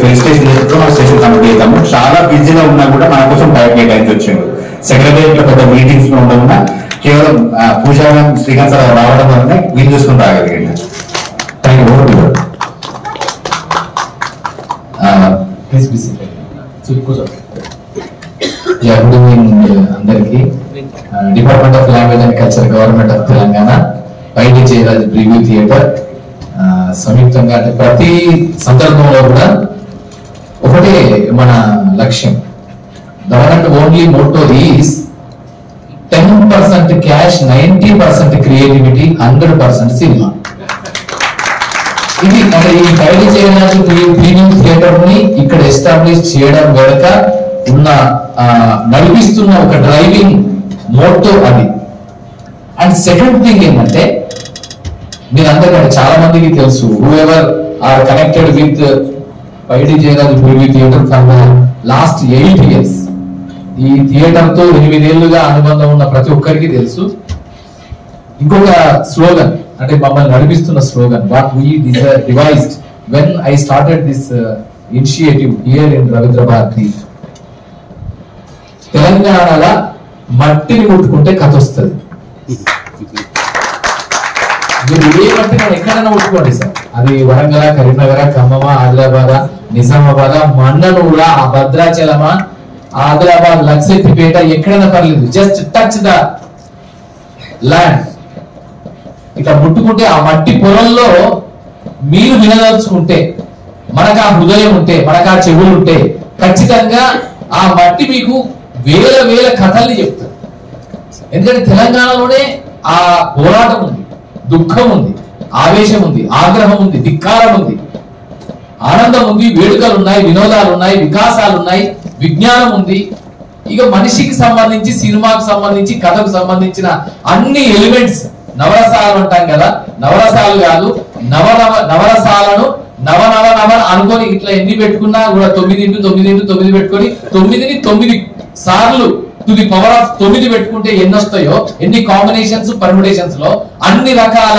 Felicitation చేస్తూ మన station complete చేద్దాము. చాలా బిజీగా ఉన్నా కూడా మన కోసం టైం కేటాయించి వచ్చిండు. సెక్రటరియట్ లో పెద్ద మీటింగ్స్ లో ఉండకుండా కేవలం పూజా శ్రీకాంత్ సార్ రావడం వల్లనే వీలు చూసుకుని రాగలిగింది. Thank you. గుడ్ ఈవినింగ్ అందరికి. Department of language and culture, government of Telangana, Paidi Jayaraj preview theatre సంయుక్తంగా అంటే ప్రతి సందర్భంలో కూడా ఒకటే మన లక్ష్యం. The one and only motto is 10% cash, 90% creativity, 100% cinema. ఇది అంటే ఈ పైడి జయరాజ్ ప్రివ్యూ థియేటర్ ని ఇక్కడ ఎస్టాబ్లిష్ చేయడం వెనుక ఉన్న నడిపిస్తున్న ఒక డ్రైవింగ్ మోటో అది. అండ్ సెకండ్ థింగ్ ఏంటంటే, మీరందరికంటే చాలా మందికి తెలుసు, whoever are connected with Paidi Jayaraj preview theatre for the last 8 years. ఈ థియేటర్ తో 8 ఏళ్లుగా అనుబంధం ఉన్న ప్రతి ఒక్కరికి తెలుసు. ఇంకొక స్లోగన్ అంటే మమ్మల్ని నడిపిస్తున్న slogan, what we devised when I started this initiative here in Ravindra Bharathi. తెలంగాణలో మట్టిని ముట్టుకుంటే కథ వస్తుంది. మీరు ఏ మట్టిని ఎక్కడైనా ముట్టుకోండి సార్, అది వరంగల్, కరీంనగర్, ఖమ్మం, ఆదిలాబాద్, నిజామాబాద్, మన్ననూర, భద్రాచలమా, ఆదిలాబాద్, లక్సెట్టిపేట, ఎక్కడైనా పర్లేదు, జస్ట్ టచ్ ద ల్యాండ్. ఇట్లా ముట్టుకుంటే ఆ మట్టి పొలంలో మీరు వినదలుచుకుంటే, మనకు ఆ హృదయం ఉంటే, మనకు ఆ చెవులు ఉంటే, ఖచ్చితంగా ఆ మట్టి మీకు వేల వేల కథల్ని చెప్తారు. ఎందుకంటే తెలంగాణలోనే ఆ పోరాటం ఉంది, దుఃఖం ఉంది, ఆవేశం ఉంది, ఆగ్రహం ఉంది, ధిక్కారం ఉంది, ఆనందం ఉంది, వేడుకలు ఉన్నాయి, వినోదాలు ఉన్నాయి, వికాసాలు ఉన్నాయి, విజ్ఞానం ఉంది. ఇక మనిషికి సంబంధించి, సినిమాకు సంబంధించి, కథకు సంబంధించిన అన్ని ఎలిమెంట్స్, నవరసాలు అంటాం కదా, నవరసాలు కాదు, నవరసాలను నవ అనుకొని ఇట్లా ఎన్ని పెట్టుకున్నా కూడా 9 పెట్టుకొని 9ని 9 సార్లు టు ది పవర్ ఆఫ్ 9 పెట్టుకుంటే ఎన్ని వస్తాయో, ఎన్ని కాంబినేషన్స్, పర్ముటేషన్స్ లో అన్ని రకాల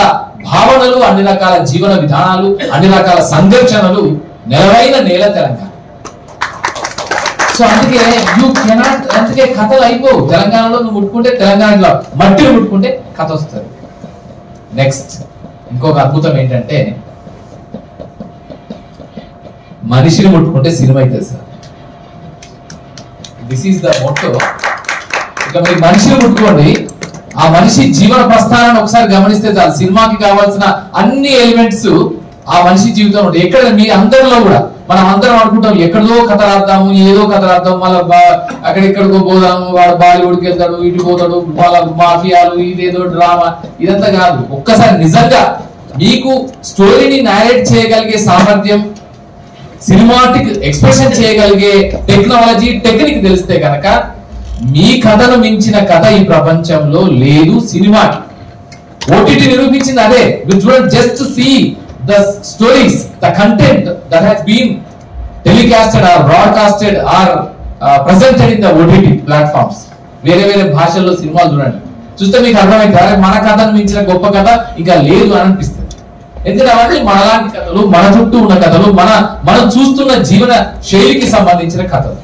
భావనలు, అన్ని రకాల జీవన విధానాలు, అన్ని రకాల సంఘర్షణలు నెలవైన నేల తెలంగాణ. సో అందుకే యూ కెనాట్, అందుకే కథలు అయిపోవు. తెలంగాణలో నువ్వు ముట్టుకుంటే, తెలంగాణలో మట్టిని ముట్టుకుంటే కథ వస్తుంది. నెక్స్ట్ ఇంకొక అద్భుతం ఏంటంటే, మనిషిని ముట్టుకుంటే సినిమా అవుతుంది sir. This is the motto. ఇక మీరు మనిషిని ముట్టుకోండి, ఆ మనిషి జీవన ప్రస్థానాన్ని ఒకసారి గమనిస్తే చాలు, సినిమాకి కావాల్సిన అన్ని ఎలిమెంట్స్ ఆ మనిషి జీవితం ఉంటాయి. ఎక్కడ మీ అందరిలో కూడా మనం అందరం అనుకుంటాం, ఎక్కడో కథ రాద్దాము, ఏదో కథ రాద్దాం, మళ్ళీ అక్కడెక్కడికో పోదాము, వాడు బాలీవుడ్కి వెళ్తాడు, ఇటు పోతాడు, వాళ్ళ మాఫియాలు, ఇదేదో డ్రామా, ఇదంతా కాదు. ఒక్కసారి నిజంగా మీకు స్టోరీని నారేట్ చేయగలిగే సామర్థ్యం, సినిమాటిక్ ఎక్స్ప్రెషన్ చేయగలిగే టెక్నాలజీ, టెక్నిక్ తెలిస్తే కనుక మీ కథను మించిన కథ ఈ ప్రపంచంలో లేదు. సినిమాకి ఓటీటీ నిరూపించింది అదే. మీరు చూడండి, just see the stories, the content that has been telecasted or broadcasted or presented in the OTT platforms. వేరే వేరే భాషల్లో సినిమాలు చూడండి, చూస్తే మీకు అర్థమైంది, మన కథను మించిన గొప్ప కథ ఇంకా లేదు అని అనిపిస్తుంది. ఎందుకంటే అవన్నీ మనలాంటి కథలు, మన చుట్టూ ఉన్న కథలు, మనం చూస్తున్న జీవన శైలికి సంబంధించిన కథలు.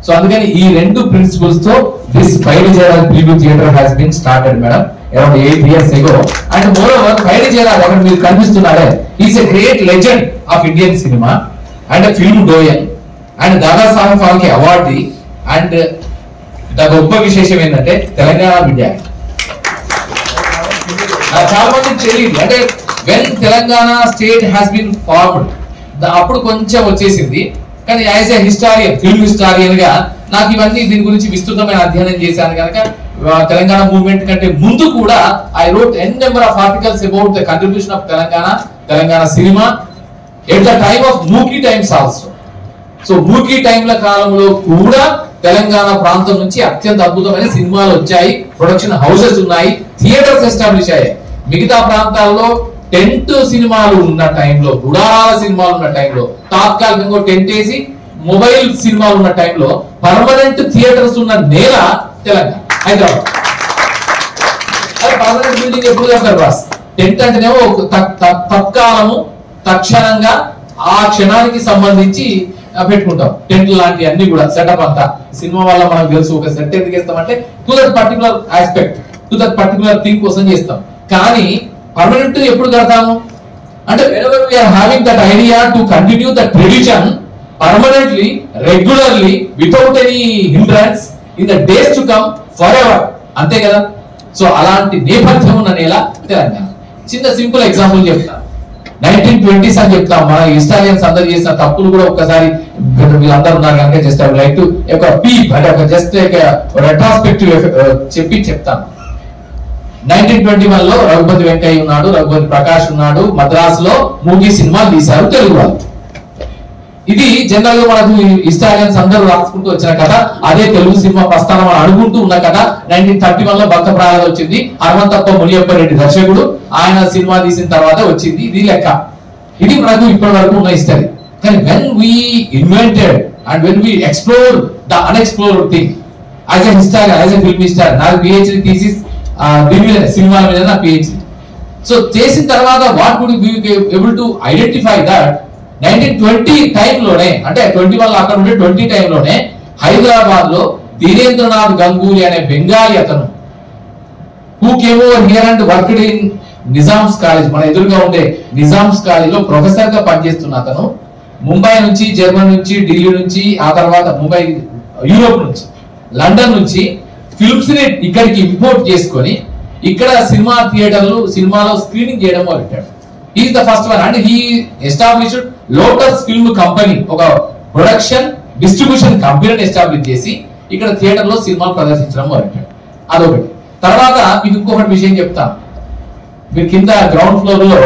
సో అందుకని ఈ 2 ప్రిన్సిపల్స్ తో this Paidi Jayaraj preview theatre has been started madam around 8 years ago. And more over, Paidi Jayaraj అక్కడ మీరు కనిపిస్తున్నారే, is a great legend of Indian cinema and film doyen and Dadasaheb Phalke awardee. And గొప్ప విశేషం ఏంటంటే తెలంగాణ విద్యార్థి. చాలా మందికి తెలియదు, అంటే when Telangana state has been formed అప్పుడు కొంచెం వచ్చేసింది. కానీ as a historian, film historian గా నాకు ఇవన్నీ దీని గురించి విస్తృతమైన అధ్యయనం చేశాను కనుక, తెలంగాణ మూవ్మెంట్ కంటే ముందు కూడా I wrote n number of articles about the contribution of Telangana cinema at the time of మూకీ టైమ్స్ ఆల్సో. సో మూకీ టైంల కాలంలో కూడా తెలంగాణ ప్రాంతం నుంచి అత్యంత అద్భుతమైన సినిమాలు వచ్చాయి, ప్రొడక్షన్ హౌసెస్ ఉన్నాయి, థియేటర్స్ ఎస్టాబ్లిష్ అయ్యాయి. మిగతా ప్రాంతాల్లో టెంట్ సినిమాలు ఉన్న టైంలో, గుడారాల సినిమాలు ఉన్న టైంలో, తాత్కాలికంగా టెంట్ వేసి మొబైల్ సినిమాలు ఉన్న టైంలో పర్మనెంట్ థియేటర్స్ ఉన్న నేల తెలంగాణ, హైదరాబాద్. అది పర్మనెంట్ బిల్డింగ్ ఎప్పుడు కడతారు బాస్? టెంట్ అంటేనేమో తత్కాలము, తక్షణంగా ఆ క్షణానికి సంబంధించి పెట్టుకుంటాం. టెంట్ లాంటి అన్ని కూడా సెటప్ అంతా సినిమా వల్ల మనకు తెలుసు. ఒక సెట్ ఎందుకు ఇస్తామంటే to that particular aspect, to that particular thing కోసం చేస్తాం. కానీ పర్మనెంట్ ఎప్పుడు కడతాము అంటే whenever we are having that idea to continue the tradition permanently, regularly, without any hindrance in the days to come forever. అంతే కదా. సో అలాంటి నేపథ్యం ఉన్న నేల తెలంగాణ. చిన్న సింపుల్ ఎగ్జాంపుల్ చెప్తా. 1920s అని చెప్తాం. మన హిస్టారియన్స్ అందరు చేసిన తప్పులు కూడా ఒక్కసారి వీళ్ళందరూ ఉన్నారు కనుక just I would like to ఒక పీప్ అంటే ఒక జస్ట్ రెట్రాస్పెక్టివ్ చెప్పి చెప్తాను. 1921 లో రఘుపతి వెంకయ్య ఉన్నాడు, రఘుపతి ప్రకాష్ ఉన్నాడు. మద్రాసులో మూవీ సినిమాలు తీశారు తెలుగు వాళ్ళు. ఇది జనరల్ గా మనకు హిస్టారియన్స్ అందరూ రాసుకుంటూ వచ్చిన కథ. అదే తెలుగు సినిమా ప్రస్థానం అని అనుకుంటూ ఉన్న కథ. 1931 లో భక్త ప్రహ్లాద వచ్చింది. హనుమంతప్ప మునియప్ప రెడ్డి దర్శకుడు, ఆయన సినిమా తీసిన తర్వాత వచ్చింది. ఇది లెక్క. ఇది మనకు ఇప్పటి వరకు ఉన్న హిస్టరీ. కానీ when we invented and when we explore the unexplored thing as a historian, as a film historian, నాకు పిహెచ్డి థీసిస్ దీని మీద సినిమాల మీద నా పిహెచ్డి. సో చేసిన తర్వాత what would be able to identify that 1920 టైంలోనే అంటే 21 అక్కడ ఉండే 20 టైంలోనే హైదరాబాద్ లో ధీరేంద్రనాథ్ గంగూలీ అనే బెంగాలీ అతను who came over here and worked in Nizam's college, మన ఎదురుగా ఉండే నిజామ్స్ కాలేజ్ లో ప్రొఫెసర్ గా పనిచేస్తున్న అతను ముంబై నుంచి, జర్మనీ నుంచి, ఢిల్లీ నుంచి, ఆ తర్వాత ముంబై యూరోప్ నుంచి, లండన్ నుంచి ఫిల్మ్స్ ని ఇక్కడికి ఇంపోర్ట్ చేసుకొని ఇక్కడ సినిమా థియేటర్లు సినిమాలో స్క్రీనింగ్ చేయడం మొదలెట్టాడు. Is the first one and he established lotus film company, ఒక ప్రొడక్షన్ డిస్ట్రిబ్యూషన్ కంపెనీని ఎస్టాబ్లిష్ చేసి ఇక్కడ థియేటర్ లో సినిమాలు ప్రదర్శించడం మొదలెట్టాడు. అదొకటి. తర్వాత మీకు ఇంకొకటి విషయం చెప్తాను. మీరు కింద గ్రౌండ్ ఫ్లోర్ లో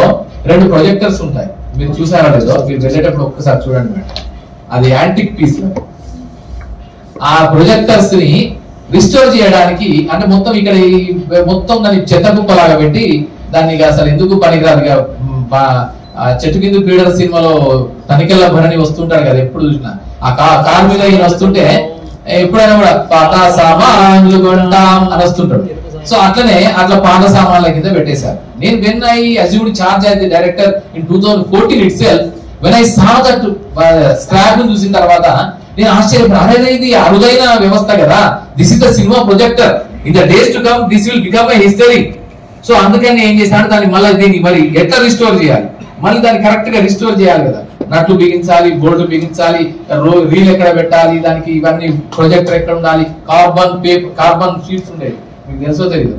2 ప్రొజెక్టర్స్ ఉంటాయి. మీరు చూసారా లేదో, మీరు వెళ్ళేటప్పుడు ఒక్కసారి చూడండి మేడం. అది యాంటిక్ పీస్. ఆ ప్రొజెక్టర్స్ ని రిస్టోర్ చేయడానికి అంటే మొత్తం ఇక్కడ మొత్తం దాన్ని చెత్త కుప్పలాగా పెట్టి దాన్ని అసలు ఎందుకు పనికిరాదుగా చెట్టు కింద పీడర సినిమాలో తనికెళ్ళ భరణి వస్తుంటాడు కదా, ఎప్పుడు చూసినా ఆ కార్ మీద ఈయన వస్తుంటే ఎప్పుడైనా కూడా పాత సామాన్లు కొంటాం అని వస్తుంటాడు. సో అట్లనే అట్లా పాత సామాన్ల కింద పెట్టేశారు. నేను when I assumed charge as the director in 2014 itself, when I saw that scrap చూసిన తర్వాత నేను ఆశ్చర్యపోయాను. అరే ఇది అరుదైన వ్యవస్థ కదా, this is the cinema projector, in the days to come this will become a history. So అందుకని ఏం చేశాను, దాన్ని మళ్ళీ దీన్ని మరి ఎట్లా రిస్టోర్ చేయాలి, మళ్ళీ దాన్ని కరెక్ట్ గా రిస్టోర్ చేయాలి కదా. నట్లు బిగించాలి, బోర్డు బిగించాలి, రీల్ ఎక్కడ పెట్టాలి, దానికి ఇవన్నీ ప్రొజెక్టర్ ఎక్కడ ఉండాలి, కార్బన్ పేపర్ కార్బన్ షీట్స్ ఉండేవి, మీకు తెలుసో తెలియదు,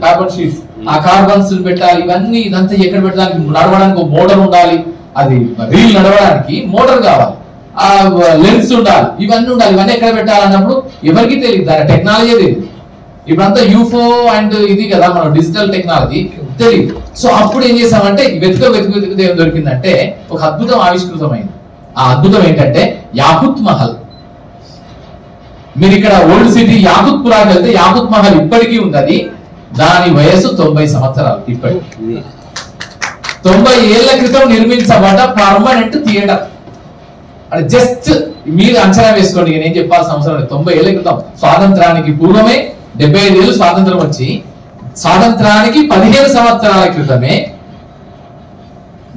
కార్బన్ షీట్స్, ఆ కార్బన్స్ పెట్టాలి. ఇవన్నీ ఇదంతా ఎక్కడ పెట్టడానికి నడవడానికి మోటార్ ఉండాలి, అది రీల్ నడవడానికి మోటార్ కావాలి, ఆ లెన్స్ ఉండాలి, ఇవన్నీ ఉండాలి. ఇవన్నీ ఎక్కడ పెట్టాలన్నప్పుడు ఎవరికి తెలియదు, దాని టెక్నాలజీ తెలియదు. ఇప్పుడంతా యూఫో అండ్ ఇది కదా మన డిజిటల్ టెక్నాలజీ తెలియదు. సో అప్పుడు ఏం చేసామంటే వెతుకు ఏం దొరికిందంటే ఒక అద్భుతం ఆవిష్కృతమైంది. ఆ అద్భుతం ఏంటంటే యాకుత్ మహల్. మీరు ఇక్కడ ఓల్డ్ సిటీ యాకుత్ పురాకి వెళ్తే యాకుత్ మహల్ ఇప్పటికీ ఉంది. అది దాని వయసు 90 సంవత్సరాలు. ఇప్పటికి 90 ఏళ్ల క్రితం నిర్మించబడ్డ పర్మనెంట్ థియేటర్. అది జస్ట్ మీరు అంచనా వేసుకోండి, నేను చెప్పాల్సిన అవసరం లేదు. 90 ఏళ్ల క్రితం, స్వాతంత్రానికి పూర్వమే, 75 ఏళ్ళు స్వాతంత్రం వచ్చి స్వాతంత్రానికి 15 సంవత్సరాల క్రితమే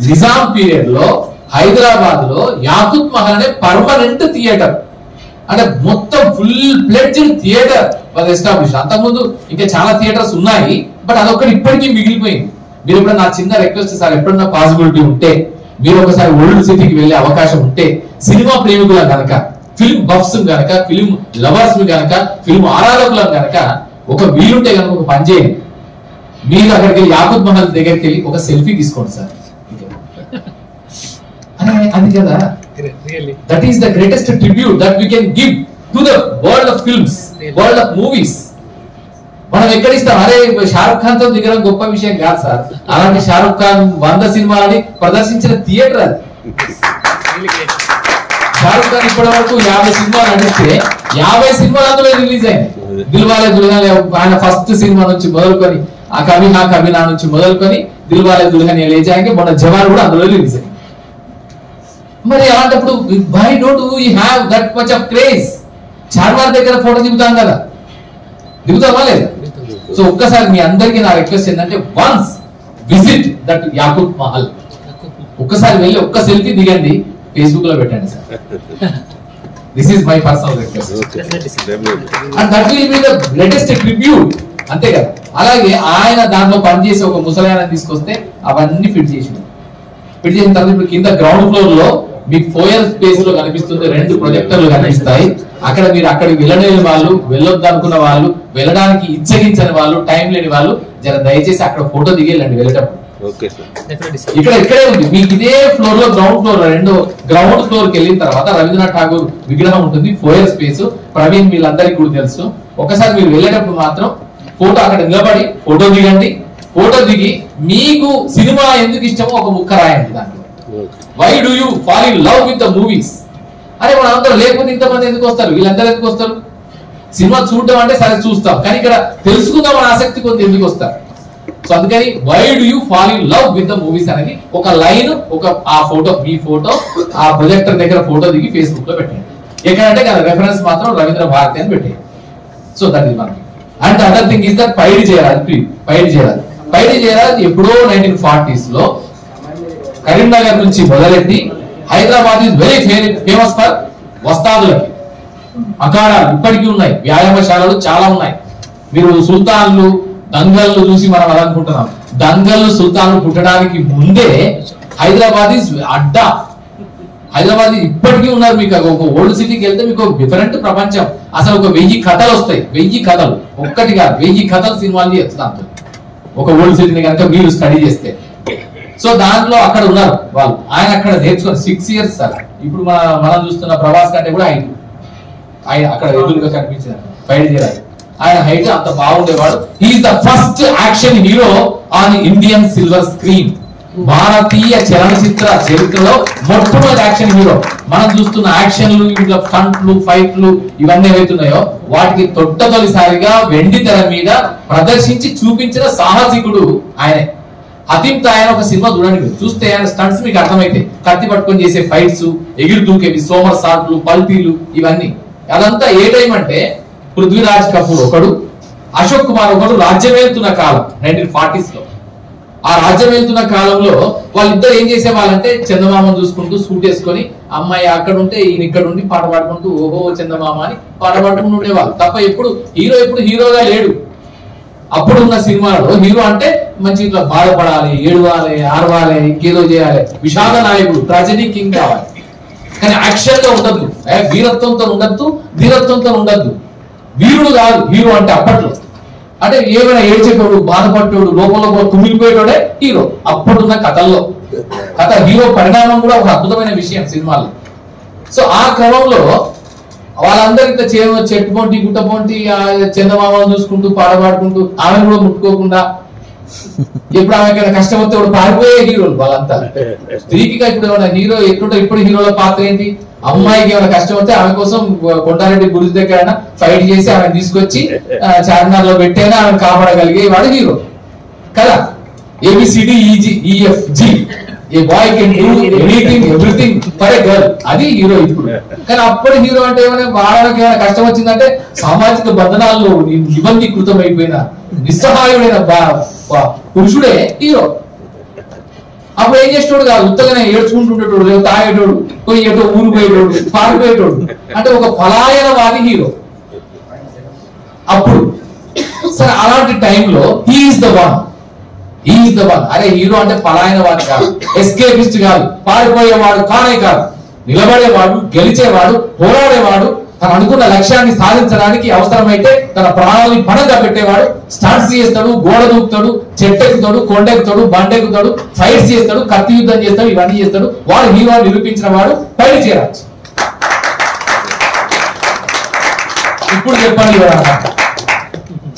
నిజాం పీరియడ్ లో హైదరాబాద్ లో యాకుత్ మహల్ అనే పర్మనెంట్ థియేటర్, అంటే మొత్తం full pledged theatre was establish. అంతకుముందు ఇంకా చాలా థియేటర్స్ ఉన్నాయి, బట్ అదొక్కటి ఇప్పటికీ మిగిలిపోయింది. మీరు ఎప్పుడైనా నా చిన్న రిక్వెస్ట్ సార్, ఎప్పుడన్నా పాసిబిలిటీ ఉంటే మీరు ఒకసారి ఓల్డ్ సిటీకి వెళ్ళే అవకాశం ఉంటే, సినిమా ప్రేమికుల కనుక, ఫిల్మ్ బఫ్స్ కనుక, ఫిల్మ్ లవర్స్ కనుక, ఫిల్మ్ ఆరాధకులను కనుక ఒక వీలుంటే కనుక ఒక పని చేయండి. మీరు అక్కడికి వెళ్ళి యాకుత్ మహల్ దగ్గరికి వెళ్ళి ఒక సెల్ఫీ తీసుకోండి సార్. అది కదా, that is the greatest tribute that we can give to the world of films, world of movies. మనం ఎక్కడ ఇస్తాం? అరే షారుఖ్ ఖాన్ తో దిగడం గొప్ప విషయం కాదు సార్. అలాంటి షారుఖ్ ఖాన్ 100 సినిమాలని ప్రదర్శించిన థియేటర్ అది. షారుఖ్ ఖాన్ ఇప్పటి వరకు 50 సినిమాలు నడిస్తే 50 సినిమాలు అందులో రిలీజ్ అయింది. దిల్వాలే దుల్హనియా ఆయన ఫస్ట్ సినిమా నుంచి మొదలుకొని, ఆ కవి నా కవి నా నుంచి మొదలుకొని దిల్వాలే దుల్హనియా లే జాయేంగే, మొన్న జవాన్ కూడా అందులో రిలీజ్ అయింది. మరి అలాంటప్పుడు why don't we have that much of craze? Charminar దగ్గర ఫోటో దిగుతాం కదా, దిగుతామా లేదా? సో ఒక్కసారి మీ అందరికీ నా రిక్వెస్ట్ ఏంటంటే, once visit that Yakut Mahal. ఒక్కసారి వెళ్ళి ఒక్క సెల్ఫీ దిగండి, ఫేస్బుక్ లో పెట్టండి sir. This is my personal request. And that will be the latest tribute, అంతే కదా. అలాగే ఆయన దాంట్లో పనిచేసి ఒక ముసలాయన తీసుకొస్తే అవన్నీ ఫిట్ చేసిన తర్వాత ఇప్పుడు కింద గ్రౌండ్ ఫ్లోర్ లో మీకు ఫోయర్ స్పేస్ లో కనిపిస్తుంది 2 ప్రొజెక్టర్లు కనిపిస్తాయి. అక్కడ మీరు అక్కడికి వెళ్ళలేని వాళ్ళు, వెళ్ళొద్దు అనుకున్న వాళ్ళు, వెళ్ళడానికి ఇచ్చగించని వాళ్ళు, టైం లేని వాళ్ళు జర దయచేసి అక్కడ ఫోటో దిగేళ్ళండి వెళ్ళేటప్పుడు. ఇక్కడే ఉంది మీకు ఇదే ఫ్లోర్ లో గ్రౌండ్ ఫ్లోర్ కి వెళ్ళిన తర్వాత రవీంద్రనాథ్ ఠాగూర్ విగ్రహం ఉంటుంది, ఫోయర్ స్పేస్. ప్రవీణ్ వీళ్ళందరికీ కూడా తెలుసు. ఒకసారి మీరు వెళ్ళేటప్పుడు మాత్రం ఫోటో అక్కడ నిలబడి ఫోటో దిగండి. ఫోటో దిగి మీకు సినిమా ఎందుకు ఇష్టమో ఒక ముక్క రాయండి దాంట్లో. Why do you fall in love with the movies? అరే మన అందరూ లేకపోతే ఇంతమంది ఎందుకు వస్తారు, వీళ్ళందరూ ఎందుకు వస్తారు? సినిమా చూడటం అంటే సరే చూస్తాం, కానీ ఇక్కడ తెలుసుకుందాం మన ఆసక్తి కొద్ది ఎందుకు వస్తారు. సో అందుకని why do you fall in love with the movies అనేది ఒక లైన్, ఆ ఫోటో, మీ ఫోటో ఆ ప్రొజెక్టర్ దగ్గర ఫోటో దిగి ఫేస్బుక్ లో పెట్టండి. ఎక్కడంటే కదా రెఫరెన్స్ మాత్రం రవీంద్ర భారతి అని పెట్టేయండి. సో దట్ ఈస్ మనకి. And other thing is that Paidi Jayaraj ఎప్పుడో 1940s లో కరీంనగర్ నుంచి మొదలెట్టి Hyderabad is very famous for వస్తాదులకి. అఖాడాలు ఇప్పటికీ ఉన్నాయి, వ్యాయామశాలలు చాలా ఉన్నాయి. మీరు సుల్తాన్లు, దంగల్లు చూసి మనం అనుకుంటున్నాం. దంగల్లు, సుల్తాన్లు పుట్టడానికి ముందే హైదరాబాద్ ఈజ్ అడ్డా. హైదరాబాద్ ఇప్పటికీ ఉన్నారు. మీకు ఒక ఓల్డ్ సిటీకి వెళ్తే మీకు డిఫరెంట్ ప్రపంచం. అసలు ఒక 1000 కథలు వస్తాయి, 1000 కథలు, ఒక్కటి కాదు 1000 కథలు సినిమాలు చేస్తారు ఒక ఓల్డ్ సిటీని కనుక మీరు స్టడీ చేస్తే. సో దాంట్లో అక్కడ ఉన్నారు వాళ్ళు. ఆయన అక్కడ నేర్చుకుని 6 years సార్. ఇప్పుడు మనం చూస్తున్న ప్రభాస్ కంటే కూడా ఆయన అక్కడ ఎదురుగా కనిపించారు ఫైట్ చేయాలి. ఆయన హైట్ అంత బాగుండేవాడు. He is the first action hero on Indian silver screen. భారతీయ చలనచిత్ర చరిత్రలో మొట్టమొదటి యాక్షన్ హీరో. మనం చూస్తున్న యాక్షన్లు, ఇంకా స్టంట్లు, ఫైట్లు ఇవన్నీ ఏవైతున్నాయో వాటికి తొలిసారిగా వెండి తెర మీద ప్రదర్శించి చూపించిన సాహసికుడు ఆయనే. అతింత ఆయన ఒక సినిమా చూడండి, చూస్తే ఆయన స్టంట్స్ మీకు అర్థమైతే. కత్తి పట్టుకొని చేసే ఫైట్స్, ఎగిరి దూకేవి, సోమర్ సాల్ట్లు, పల్టీలు, ఇవన్నీ. అదంతా ఏ టైం అంటే పృథ్వీరాజ్ కపూర్ ఒకడు, అశోక్ కుమార్ ఒకడు రాజ్యం వెళ్తున్న కాలం 1940s లో. ఆ రాజ్యం వెళ్తున్న కాలంలో వాళ్ళిద్దరు ఏం చేసేవాళ్ళంటే చందమామను చూసుకుంటూ సూట్ వేసుకొని, అమ్మాయి అక్కడ ఉంటే ఈయన ఇక్కడ ఉండి పాట పాడుకుంటూ ఓహో చందమామ అని పాట పాడుకుంటూ ఉండేవాళ్ళు తప్ప ఎప్పుడు హీరోగా లేడు. అప్పుడున్న సినిమాలో హీరో అంటే మంచి ఇట్లా బాధపడాలి, ఏడవాలి, ఆడవాలి, ఇంకేదో చేయాలి, విషాద నాయకుడు, ట్రాజెడీ కింగ్ కావాలి. కానీ యాక్షన్ గా ఉండద్దు, వీరత్వంతో ఉండద్దు, ధీరత్వంతో ఉండద్దు. వీరుడు కాదు హీరో అంటే అప్పట్లో. అంటే ఏమైనా ఏడ్చేటోడు, బాధపడేటోడు, లోపల కుమిలిపోయేటోడే హీరో అప్పుడున్న కథల్లో. కథ హీరో పరిణామం కూడా ఒక అద్భుతమైన విషయం సినిమాల్లో. సో ఆ క్రమంలో వాళ్ళందరికీ చెట్టుపోంటి, గుట్టపోంటి, చందమామను చూసుకుంటూ పాడబడుకుంటూ, ఆమెను కూడా ముట్టుకోకుండా, ఎప్పుడు ఆమెకైనా కష్టం వస్తే కూడా పారిపోయే హీరోలు వాళ్ళంతా. స్త్రీకి ఇప్పుడు ఏమైనా హీరో ఎట్లుంటే ఇప్పుడు హీరోల పాత్ర ఏంటి? అమ్మాయికి ఏమైనా కష్టం వస్తే ఆమె కోసం కొండారెడ్డి గుడి దగ్గర ఫైట్ చేసి ఆమె తీసుకొచ్చి చార్మినార్ లో పెట్టైనా ఆమె కాపాడగలిగే వాడు హీరో కదా. ABCDEFG, a boy can do anything everything for a girl, అది హీరో ఇప్పుడు. కానీ అప్పుడు హీరో అంటే ఏమైనా వాళ్ళకి ఏమైనా కష్టం వచ్చిందంటే సామాజిక బంధనాల్లో నిబంధీకృతం అయిపోయిన నిస్సహాయుడైన పురుషుడే హీరో. అప్పుడు ఏం చేసేటోడు కాదు, ఉత్తగానే ఏడ్చుకుంటుండేటోడు, లేదా తాగేటోడు, పోయి ఎటో ఊరు పోయేటోడు, పారిపోయేటోడు, అంటే ఒక పలాయనవాది హీరో అప్పుడు. సరే అలాంటి టైంలో హీఈస్ ద వన్. అరే హీరో అంటే పలాయనవాది కాదు, ఎస్కేపిస్ట్ కాదు, పారిపోయేవాడు కానే కాదు, నిలబడేవాడు, గెలిచేవాడు, పోరాడేవాడు, తను అనుకున్న లక్ష్యాన్ని సాధించడానికి అవసరమైతే తన ప్రాణాలని పణంగా పెట్టేవాడు. స్టార్ట్స్ చేస్తాడు, గోడ దూకుతాడు, చెట్టెక్కుతాడు, కొండెక్కుతాడు, బండెక్కుతాడు, ఫైట్స్ చేస్తాడు, కత్తి యుద్ధం చేస్తాడు, ఇవన్నీ చేస్తాడు. వాడు హీరో నిరూపించిన వాడు పైడి జయరాజ్. ఇప్పుడు చెప్పండి,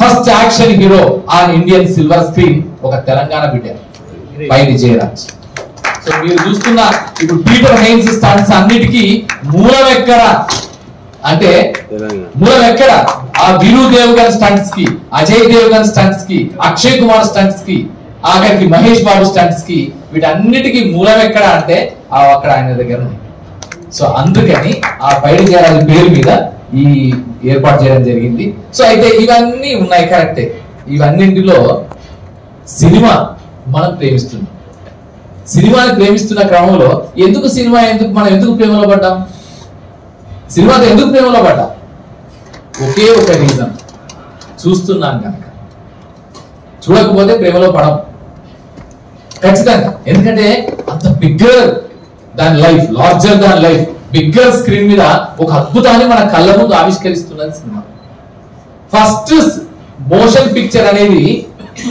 first action hero on Indian silver screen ఒక తెలంగాణ బిడ్డ పైడి జయరాజ్. సో మీరు చూస్తున్న ఇప్పుడు పీటర్ హెయిన్స్ స్టంట్స్ అన్నిటికీ మూలం ఎక్కడ అంటే ఆ వీరు దేవగన్ స్టంట్స్ కి, అజయ్ దేవగన్ స్టంట్స్ కి, అక్షయ్ కుమార్ స్టంట్స్ కి, ఆఖరికి మహేష్ బాబు స్టంట్స్ కి, వీటన్నిటికీ మూలం ఎక్కడ అంటే అక్కడ ఆయన దగ్గర ఉంది. సో అందుకని ఆ పైడి జయరాజ్ పేరు మీద ఈ ఏర్పాటు చేయడం జరిగింది. సో అయితే ఇవన్నీ ఉన్నాయి కరెక్టే. ఇవన్నింటిలో సినిమా మనం ప్రేమిస్తున్నాం. సినిమాని ప్రేమిస్తున్న క్రమంలో ఎందుకు మనం ఎందుకు ప్రేమలో పడ్డాం? సినిమాతో ఎందుకు ప్రేమలో పడ్డాం? ఒకే ఒక రీజన్, చూస్తున్నాను కనుక. చూడకపోతే ప్రేమలో పడం ఖచ్చితంగా. ఎందుకంటే అంత బిగ్గర్ దాని లైఫ్, లార్జర్ దాని లైఫ్, బిగ్గర్ స్క్రీన్ మీద ఒక అద్భుతాన్ని మన కళ్ళ ముందు ఆవిష్కరిస్తున్నది సినిమా. ఫస్ట్ మోషన్ పిక్చర్ అనేది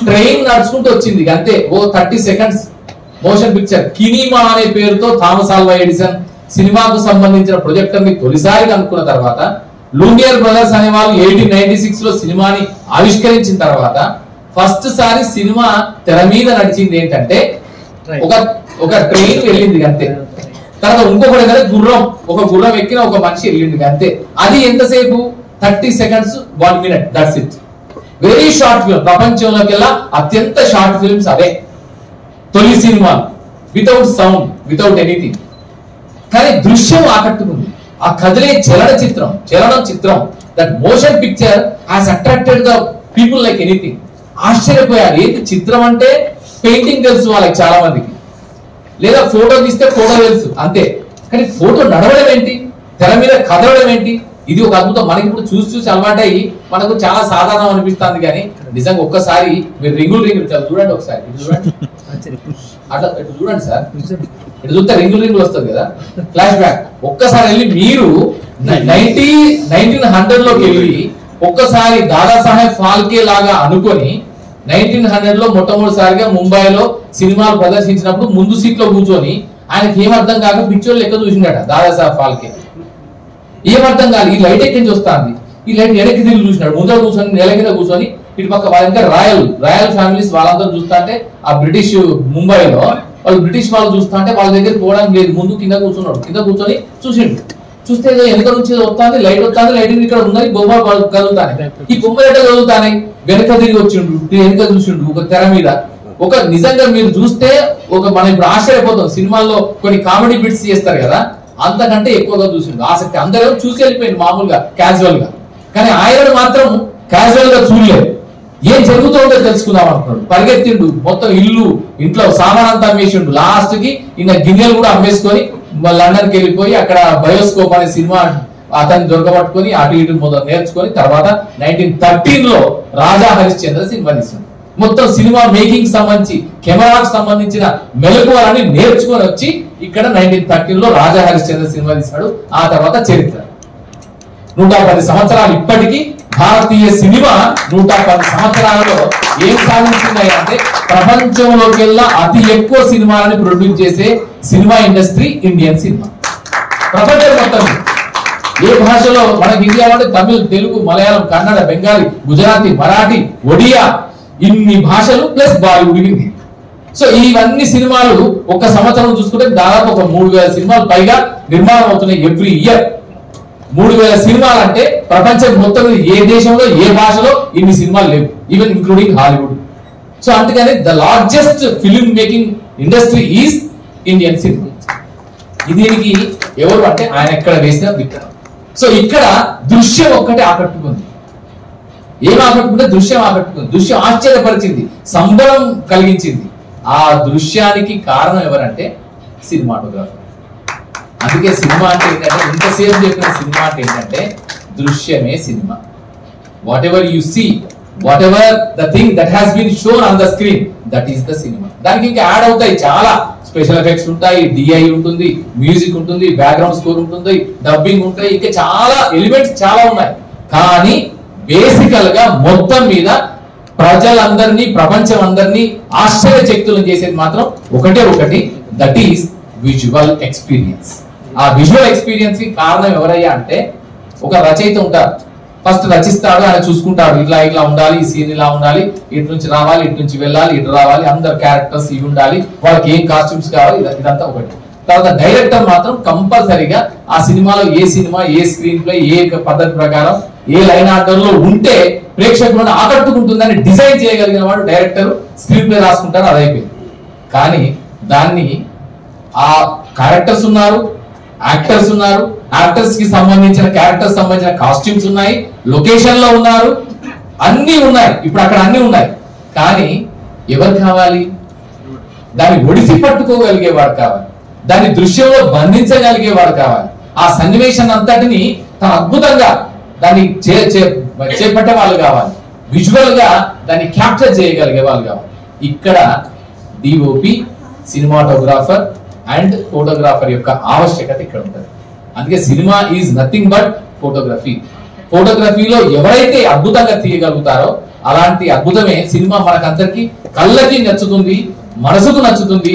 ట్రైన్ నడుచుకుంటూ వచ్చింది అంతే, ఓ 30 seconds మోషన్ పిక్చర్. కినిమా అనే పేరుతో థామస్ ఆల్వా ఎడిసన్ సినిమాకు సంబంధించిన ప్రొజెక్టర్ ని తొలిసారి కనుక్కున్న తర్వాత, లూమియర్ బ్రదర్స్ అనే వాళ్ళు 1896 లో సినిమాని ఆవిష్కరించిన తర్వాత ఫస్ట్ సారి సినిమా తెర మీద నడిచింది ఏంటంటే ఒక ట్రైన్ వెళ్ళింది అంతే. తర్వాత ఇంకొకటి కదా ఒక గుర్రం ఎక్కిన ఒక మనిషి వెళ్ళింది అంతే. అది ఎంతసేపు? 30 seconds, 1 minute, that's it. Very short film. ప్రపంచంలోకెల్లా అత్యంత షార్ట్ ఫిల్మ్స్ అవే తొలి cinema, without sound, without anything. కానీ దృశ్యం ఆకట్టుకుంది. ఆ కదిలే చలనం చిత్రం, that motion picture has attracted the people like anything. ఆశ్చర్యపోయారు. ఏంటి చిత్రం అంటే పెయింటింగ్ తెలుసు వాళ్ళకి చాలా మందికి, లేదా ఫోటో తీస్తే ఫోటో తెలుసు అంతే. కానీ ఫోటో నడవడం ఏంటి, తెర మీద కదలడం ఏంటి, ఇది ఒక అద్భుతం. మనకి ఇప్పుడు చూసి అలవాటయ్యి మనకు చాలా సాధారణం అనిపిస్తుంది. కానీ నిజంగా ఒక్కసారి మీరు రింగులు చూడండి, ఒకసారి చూడండి, అట్లా చూడండి సార్, ఇటు చూస్తే రింగులు వస్తుంది కదా, ఫ్లాష్ బ్యాక్. ఒక్కసారి వెళ్ళి మీరు 1900 లోకి వెళ్ళి ఒక్కసారి దాదాసాహెబ్ ఫాల్కే లాగా అనుకొని 1900 లో మొట్టమొదటిసారిగా ముంబైలో సినిమాలు ప్రదర్శించినప్పుడు ముందు సీట్ లో కూర్చొని ఆయనకి ఏమర్థం కాక పిక్చర్ లెక్క చూసిండట దాదాసాహెబ్ ఫాల్కే. ఏమర్థం కాదు, ఈ లైట్ ఎక్కడి నుంచి వస్తుంది, ఈ లైట్ వెనక్కి తిరిగి చూసినాడు. ముందర కూర్చొని నెల కింద కూర్చొని ఇటు పక్క వాళ్ళంతా రాయల్ ఫ్యామిలీస్ వాళ్ళంతా చూస్తా అంటే, ఆ బ్రిటిష్ ముంబైలో వాళ్ళు బ్రిటిష్ వాళ్ళు చూస్తా అంటే వాళ్ళ దగ్గర పోవడానికి లేదు, ముందు కింద కూర్చున్నాడు. కింద కూర్చొని చూసిండు. చూస్తే వెనక నుంచి వస్తుంది, లైట్ వస్తుంది, లైట్ ఇక్కడ ఉన్నది, బొమ్మ కదులుతాయి. ఈ బొమ్మ ఎట్లా కదులుతాయి? వెనక తిరిగి వచ్చిండు, వెనక చూసిండు ఒక తెర మీద. ఒక నిజంగా మీరు చూస్తే మనం ఇప్పుడు ఆశ్చర్యపోతాం. సినిమాల్లో కొన్ని కామెడీ బిట్స్ చేస్తారు కదా, అంతకంటే ఎక్కువగా చూసిండు. ఆసక్తి అందరూ చూసి వెళ్ళిపోయింది మామూలుగా క్యాజువల్ గా. కానీ ఆయన మాత్రం క్యాజువల్ గా చూడలేదు. ఏం జరుగుతుందో తెలుసుకుందాం అనుకున్నాడు. పరిగెత్తిండు, మొత్తం ఇంట్లో సామాన్ అంతా అమ్మేసిండు. లాస్ట్ కి ఈయన గిన్నెలు కూడా అమ్మేసుకొని లండన్ కి వెళ్ళిపోయి అక్కడ బయోస్కోప్ అనే సినిమా అతన్ని దొరకబట్టుకొని అటు ఇటు మొదలు నేర్చుకొని తర్వాత 1913 లో రాజా హరిశ్చంద్ర సినిమా తీసిండు. మొత్తం సినిమా మేకింగ్ సంబంధించి కెమెరాకు సంబంధించిన మెలకువలని నేర్చుకొని వచ్చి ఇక్కడ 1913 లో రాజా హరిశ్చంద్ర సినిమా తీశాడు. ఆ తర్వాత చరిత్ర 110 సంవత్సరాలు. ఇప్పటికీ భారతీయ సినిమా 110 సంవత్సరాలలో ఏం సాధించింది అంటే ప్రపంచంలోకెల్లా అతి ఎక్కువ సినిమాలని ప్రొడ్యూస్ చేసే సినిమా ఇండస్ట్రీ ఇండియన్ సినిమా. ప్రపంచం మొత్తం ఏ భాషలో మనకి ఇండియా అంటే తమిళ్, తెలుగు, మలయాళం, కన్నడ, బెంగాలీ, గుజరాతీ, మరాఠీ, ఒడియా, ఇన్ని భాషలు ప్లస్ బాలీవుడ్, హిందీ. సో ఇవన్నీ సినిమాలు ఒక సంవత్సరం చూసుకుంటే దాదాపు ఒక 3000 సినిమాలు పైగా నిర్మాణం అవుతున్నాయి ఎవ్రీ ఇయర్. 3000 సినిమాలు అంటే ప్రపంచం మొత్తం ఏ దేశంలో ఏ భాషలో ఇన్ని సినిమాలు లేవు, ఈవెన్ ఇంక్లూడింగ్ హాలీవుడ్. సో అందుకని the largest film making industry is Indian cinema. దీనికి ఎవరు అంటే ఆయన ఎక్కడ వేసిన విత్తనం. సో ఇక్కడ దృశ్యం ఒక్కటే ఆకట్టుకుంది. ఏం ఆకట్టుకుంటే దృశ్యం ఆకట్టుకుంది. దృశ్యం ఆశ్చర్యపరిచింది, సంబరం కలిగించింది. ఆ దృశ్యానికి కారణం ఎవరంటే సినిమాటోగ్రాఫర్. అందుకే సినిమా అంటే ఏంటంటే, ఇంతసేపు చెప్పిన సినిమా అంటే ఏంటంటే దృశ్యమే cinema. Whatever you see, whatever the thing that has been shown on the screen, that is the cinema. దానికి ఇంకా యాడ్ అవుతాయి చాలా స్పెషల్ ఎఫెక్ట్స్ ఉంటాయి, డిఐ ఉంటుంది, మ్యూజిక్ ఉంటుంది, బ్యాక్గ్రౌండ్ స్కోర్ ఉంటుంది, డబ్బింగ్ ఉంటాయి, ఇంకా చాలా ఎలిమెంట్స్ చాలా ఉన్నాయి. కానీ బేసికల్ గా మొత్తం మీద ప్రజలందరినీ, ప్రపంచం అందరినీ ఆశ్చర్యచకితులను చేసేది మాత్రం ఒకటి, దట్ ఈస్ విజువల్ ఎక్స్పీరియన్స్. ఆ విజువల్ ఎక్స్పీరియన్స్ కి కారణం ఎవరయ్యా అంటే ఒక రచయిత ఉంటారు. ఫస్ట్ రచిస్తాడు, ఆయన చూసుకుంటాడు, ఇట్లా ఉండాలి, ఈ సీన్ ఇలా ఉండాలి, ఇటు నుంచి రావాలి, ఇటు నుంచి వెళ్ళాలి, ఇటు రావాలి, అందరు క్యారెక్టర్స్ ఇవి ఉండాలి, వాళ్ళకి ఏం కాస్ట్యూమ్స్ కావాలి, ఇదంతా ఒకటి. తర్వాత డైరెక్టర్ మాత్రం కంపల్సరీగా ఆ సినిమాలో ఏ స్క్రీన్ ప్లే, ఏ పద్ధతి ప్రకారం, ఏ లైన్ ఆర్డర్ లో ఉంటే ప్రేక్షకులను ఆకట్టుకుంటుందని డిజైన్ చేయగలిగిన వాడు డైరెక్టర్. స్క్రీన్ ప్లే రాసుకుంటారు, అది అయిపోయింది. కానీ దాన్ని ఆ క్యారెక్టర్స్ ఉన్నారు, యాక్టర్స్ ఉన్నారు, యాక్టర్స్ కి సంబంధించిన క్యారెక్టర్స్ సంబంధించిన కాస్ట్యూమ్స్ ఉన్నాయి, లొకేషన్ లో ఉన్నారు, అన్ని ఉన్నాయి. ఇప్పుడు అక్కడ అన్ని ఉన్నాయి. కానీ ఎవరు కావాలి? దాన్ని ఒడిసి పట్టుకోగలిగేవాడు కావాలి, దాన్ని దృశ్యంలో బంధించగలిగేవాడు కావాలి, ఆ సన్నివేశాన్ని అంతటిని తన అద్భుతంగా దాన్ని చేపట్టే వాళ్ళు కావాలి, విజువల్ గా దాన్ని క్యాప్చర్ చేయగలిగే వాళ్ళు కావాలి. ఇక్కడ డిఓపి, సినిమాటోగ్రాఫర్ అండ్ ఫోటోగ్రాఫర్ యొక్క ఆవశ్యకత ఇక్కడ ఉంటుంది. అందుకే cinema is nothing but photography. ఫోటోగ్రఫీలో ఎవరైతే అద్భుతంగా తీయగలుగుతారో అలాంటి అద్భుతమే సినిమా మనకందరికి కళ్ళకి నచ్చుతుంది, మనసుకు నచ్చుతుంది,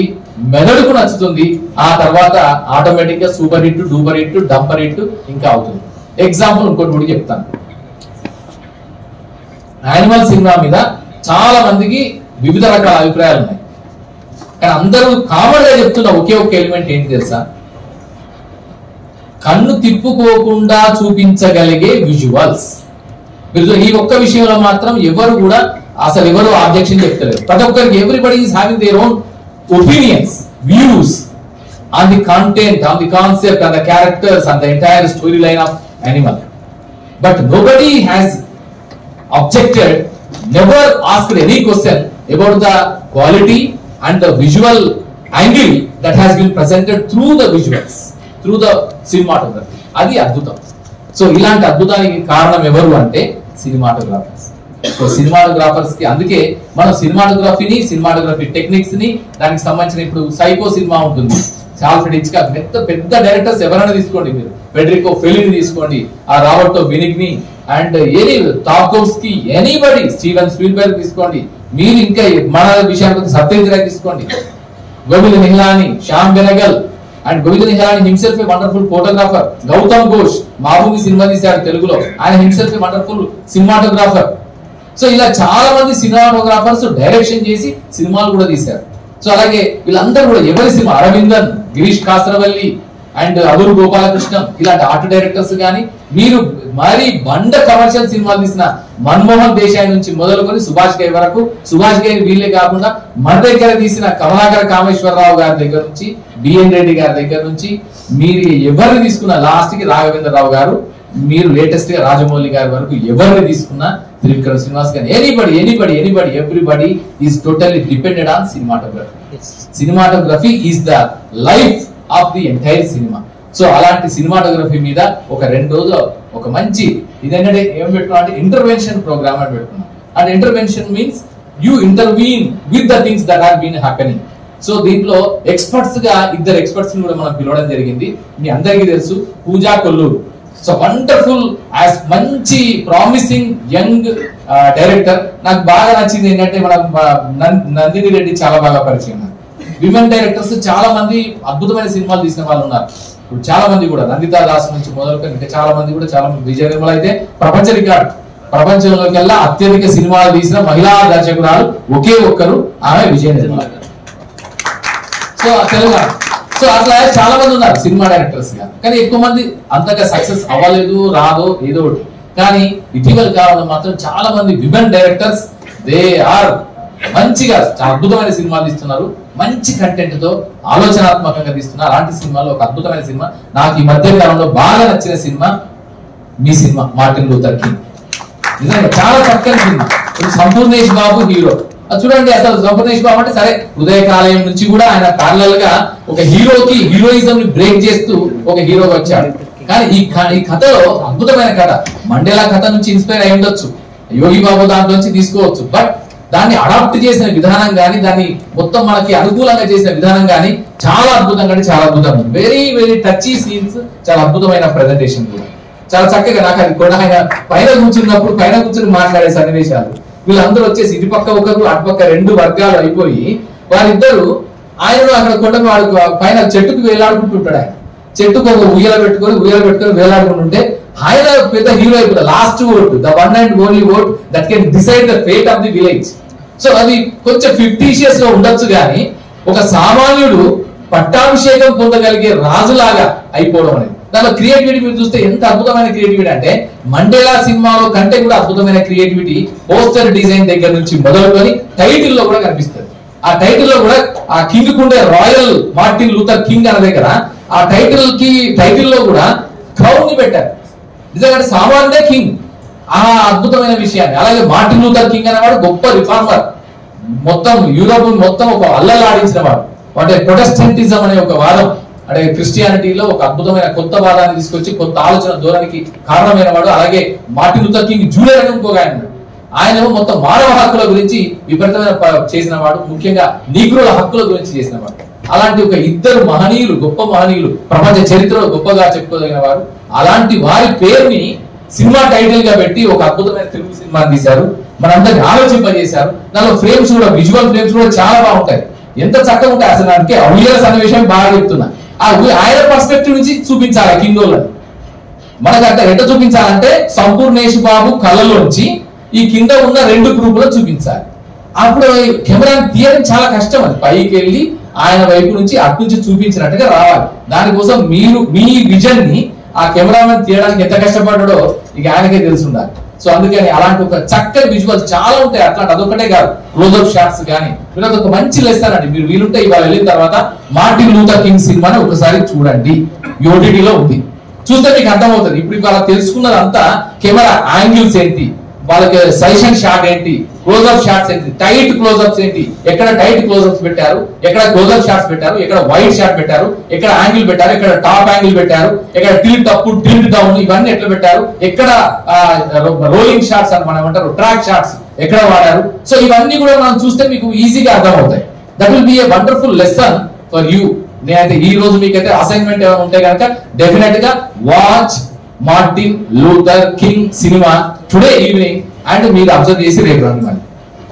మెదడుకు నచ్చుతుంది. ఆ తర్వాత ఆటోమేటిక్ గా super hit, duper hit, dumper hit ఇంకా అవుతుంది. ఎగ్జాంపుల్ ఇంకోటి కూడా చెప్తాను. యానిమల్ సినిమా మీద చాలా మందికి వివిధ రకాల అభిప్రాయాలు ఉన్నాయి. కానీ అందరూ కామన్ గా చెప్తున్న ఒకే ఒక ఎలిమెంట్ ఏంటి తెలుసా? కన్ను తిప్పుకోకుండా చూపించగలిగే విజువల్స్. ఈ ఒక్క విషయంలో మాత్రం ఎవరు కూడా అసలు ఎవరు ఆబ్జెక్షన్ చెప్తలేరు. ప్రతి ఒక్కరికి everybody is having their own opinions, views on the content, on the concept, on the characters, on the entire storyline of animal. But nobody has objected, never asked any question about the quality and the visual angle that has been presented through the visuals, through the cinematography. Adi adbhutam. So ilanti adbhutaniki karanam evaru ante cinematographers. So cinematographers ki అందుకే మనం సినిమాటోగ్రఫీని, cinematography techniques ని, దానికి సంబంధించిన ఇప్పుడు Psycho cinema ఉంటుంది, Alfred Hitchcock, పెద్ద directors ఎవరైనా తీసుకోండి, మీరు ఫెడరికో ఫెలిని తీసుకోండి, ఆ Roberto Benigni and any Tarkovsky, anybody, Steven Spielberg తీసుకోండి, మీరు ఇంకా మన విషయానికి సత్యేంద్ర తీసుకోండి, Govind Nihalani, Shyam Benegal and Govind Nihalani himself a wonderful photographer. Gautam Ghosh మామూలు సినిమా తీశారు తెలుగులో, ఆయన himself a wonderful cinematographer. So ఇలా చాలా మంది సినిమాటోగ్రాఫర్స్ డైరెక్షన్ చేసి సినిమాలు కూడా తీశారు. సో అలాగే వీళ్ళందరూ కూడా ఎవరి సినిమా, అరవిందన్, గిరీష్ కాసరవల్లి అండ్ అదూరు గోపాలకృష్ణం, ఇలాంటి ఆర్ట్ డైరెక్టర్స్ కానీ, మీరు మరి బండ కమర్షియల్ సినిమాలు తీసిన మన్మోహన్ దేశాయ్ నుంచి మొదలుకొని సుభాష్ గై వరకు, సుభాష్ గై వీళ్ళే కాకుండా మన దగ్గర తీసిన కమలాకర కామేశ్వరరావు గారి దగ్గర నుంచి, బిఎన్ రెడ్డి గారి దగ్గర నుంచి, మీరు ఎవరిని తీసుకున్న లాస్ట్ కి రాఘవేంద్రరావు గారు, మీరు లేటెస్ట్ గా రాజమౌళి గారి వరకు ఎవరిని తీసుకున్నా, త్రివిక్రమ్ శ్రీనివాస్ గారు, everybody is totally depended on cinematography. Cinematography is the life of the entire cinema. So అలాంటి సినిమాటోగ్రఫీ మీద ఒక 2 రోజులు ఒక మంచి ఇదేంటంటే ఏం పెట్టుకున్నా అంటే ఇంటర్వెన్షన్ ప్రోగ్రామ్ అని పెట్టుకున్నాం. And intervention means you intervene with the things that have been happening. So దీంట్లో ఎక్స్పర్ట్స్ గా 2 ఎక్స్పర్ట్స్ ని కూడా మనం పిలవడం జరిగింది. మీ అందరికీ తెలుసు పూజా కొల్లూరు. సో వండర్ఫుల్, యాజ్ మంచి ప్రామిసింగ్ యంగ్ డైరెక్టర్. నాకు బాగా నచ్చింది ఏంటంటే మనం నందిని రెడ్డి చాలా బాగా పరిచయం. విమెన్ డైరెక్టర్స్ చాలా మంది అద్భుతమైన సినిమాలు తీసిన వాళ్ళు ఉన్నారు. ఇప్పుడు చాలా మంది కూడా నందితా దాస్ నుంచి మొదలుకొని ఇంకా చాలా మంది కూడా చాలా మంది. విజయ నిర్మల అయితే ప్రపంచ రికార్డ్, ప్రపంచంలోకెల్లా అత్యధిక సినిమాలు తీసిన మహిళా దర్శకురాలు ఒకే ఒక్కరు, ఆమె విజయ నిర్మల. సో తెలుగు. సో అట్లా చాలా మంది ఉన్నారు సినిమా డైరెక్టర్స్ గా, కానీ ఎక్కువ మంది అంతగా సక్సెస్ అవ్వలేదు, రాదో ఏదో ఒకటి. కానీ ఇటీవల కాలంలో మాత్రం చాలా మంది విమెన్ డైరెక్టర్స్, దే ఆర్ మంచిగా అద్భుతమైన సినిమాలు తీస్తున్నారు, మంచి కంటెంట్ తో ఆలోచనాత్మకంగా తీస్తున్నారు. అలాంటి సినిమాలో ఒక అద్భుతమైన సినిమా, నాకు ఈ మధ్య కాలంలో బాగా నచ్చిన సినిమా మీ సినిమా మార్టిన్ లూథర్ కింగ్. నిజంగా చాలా చక్కని సినిమా. సంపూర్ణేష్ బాబు హీరో. చూడండి, అసలు సంపూర్ణేష్ బాబు అంటే సరే ఉదయకాలయం నుంచి కూడా ఆయన ప్యారలల్ గా ఒక హీరోకి హీరోయిజం ని బ్రేక్ చేస్తూ ఒక హీరోగా వచ్చాడు. కానీ ఈ కథలో అద్భుతమైన కథ, మండేలా కథ నుంచి ఇన్స్పైర్ అయి ఉండొచ్చు, యోగి బాబు దాంట్లో నుంచి తీసుకోవచ్చు. బట్ దాన్ని అడాప్ట్ చేసిన విధానం కానీ, దాన్ని మొత్తం మనకి అనుకూలంగా చేసిన విధానం కానీ చాలా అద్భుతంగా, చాలా అద్భుతంగా, వెరీ వెరీ టచీ సీన్స్, చాలా అద్భుతమైన ప్రెజెంటేషన్ కూడా చాలా చక్కగా. నాకు అది కూడా ఆయన పైన కూర్చుని మాట్లాడే సన్నివేశాలు, వీళ్ళందరూ వచ్చేసి ఇటు పక్క ఒకరు అటు పక్క 2 వర్గాలు అయిపోయి వారిద్దరు, ఆయన అక్కడ కొండ వాడు పైన చెట్టుకు వేలాడుకుంటుంటాడు. ఆయన చెట్టుకు ఒక ఉయ్యాల పెట్టుకొని వేలాడుకుంటుంటే ఆయన పెద్ద హీరో అయిపోతాడు. Last vote, the one and only vote that can decide the fate of the village. So అది కొంచెం ఫిక్టీషియస్ గా ఉండొచ్చు, కానీ ఒక సామాన్యుడు పట్టాభిషేకం పొందగలిగే రాజులాగా అయిపోవడం అనేది. దానిలో క్రియేటివిటీ మీరు చూస్తే ఎంత అద్భుతమైన క్రియేటివిటీ అంటే, మండేలా సినిమాలో కంటే కూడా అద్భుతమైన క్రియేటివిటీ పోస్టర్ డిజైన్ దగ్గర నుంచి మొదలుకొని టైటిల్ లో కూడా కనిపిస్తుంది. ఆ టైటిల్ లో కూడా ఆ కింగ్ కుండే రాయల్ మార్టిన్ లూథర్ కింగ్ అనే దగ్గర ఆ టైటిల్ లో కూడా క్రౌన్ ని పెట్టారు. నిజంగా సామాన్యుడే కింగ్, ఆ అద్భుతమైన విషయాన్ని. అలాగే మార్టిన్ లూథర్ కింగ్ అనేవాడు గొప్ప రిఫార్మర్, మొత్తం యూరోప్ మొత్తం ఒక అల్లలాడించిన వాడు. అంటే ప్రొటెస్టెంటిజం అనే ఒక వాదం, అంటే క్రిస్టియానిటీలో ఒక అద్భుతమైన కొత్త వాదాన్ని తీసుకొచ్చి కొత్త ఆలోచన ధోరణికి కారణమైన వాడు. అలాగే మార్టిన్ లూథర్ కింగ్ జూనియర్ అని ఇంకొక ఆయన మొత్తం మానవ హక్కుల గురించి విపరీతమైన చేసిన వాడు, ముఖ్యంగా నీగ్రోల హక్కుల గురించి చేసిన వాడు. అలాంటి ఒక ఇద్దరు మహనీయులు, గొప్ప మహనీయులు, ప్రపంచ చరిత్రలో గొప్పగా చెప్పుకోదగిన వారు. అలాంటి వారి పేరుని సినిమా టైటిల్ గా పెట్టి ఒక అద్భుతమైన తెలుగు సినిమాని తీశారు, మనందరినీ ఆలోచింపజేశారు. దానిలో ఫ్రేమ్స్ కూడా, విజువల్ ఫ్రేమ్స్ కూడా చాలా బాగుంటాయి, ఎంత చక్కగా ఉంటాయి. అసలు నాకు అవియర్స్ అనే విషయం బాగా చెప్తున్నా. ఆయన పర్స్పెక్టివ్ నుంచి చూపించాలి కిందోళ్ళని. మనకు అంటే ఎట్లా చూపించాలంటే సంపూర్ణేష్ బాబు కళ్ళలోంచి ఈ కింద ఉన్న 2 గ్రూపులో చూపించాలి. అప్పుడు కెమెరాని తీయడం చాలా కష్టం. అది పైకి వెళ్ళి ఆయన వైపు నుంచి అటు నుంచి చూపించినట్టుగా రావాలి. దానికోసం మీరు మీ విజన్ ని ఆ కెమెరామెన్ తీయడానికి ఎంత కష్టపడ్డాడో ఇక ఆయనకే తెలిసి ఉండాలి. సో అందుకని అలాంటి ఒక చక్కని విజువల్స్ చాలా ఉంటాయి. అట్లాంటి అదొకటే కాదు, క్లోజ్అప్ షాట్స్ కానీ. మీరు ఒక మంచి లెసన్ అండి. మీరు వీలుంటే ఇవాళ వెళ్ళిన తర్వాత మార్టిన్ లూథర్ కింగ్ సినిమాని ఒకసారి చూడండి, ఓటీటీలో ఉంది. చూస్తే మీకు అర్థమవుతుంది. ఇప్పుడు ఇవాళ తెలుసుకున్నదంతా కెమెరా యాంగిల్స్ ఏంటి, వాళ్ళకి సజెషన్ షాట్ ఏంటి, క్లోజ్అప్ షాట్స్ ఏంటి, టైట్ క్లోజ్అప్స్ ఏంటి, ఎక్కడ టైట్ క్లోజ్అప్స్ పెట్టారు, ఎక్కడ క్లోజ్అప్ షాట్స్ పెట్టారు, ఎక్కడ వైడ్ షాట్ పెట్టారు, ఎక్కడ యాంగిల్ పెట్టారు, ఎక్కడ టాప్ యాంగిల్ పెట్టారు, ఎక్కడ టిల్ట్ అప్ టిల్ట్ డౌన్ ఇవన్నీ ఎట్లా పెట్టారు, ఎక్కడ రోలింగ్ షాట్స్ అని మనం అంటారు, ట్రాక్ షాట్స్ ఎక్కడ వాడారు. సో ఇవన్నీ కూడా మనం చూస్తే మీకు ఈజీగా అర్థమవుతాయి. That will be a wonderful lesson for you. నేనైతే ఈ రోజు మీకైతే అసైన్మెంట్ ఏమైనా ఉంటే కనుక డెఫినెట్ గా watch Martin Luther king cinema today evening and మీరు అబ్జర్వ్ చేసి రేపు రండి మళ్ళీ.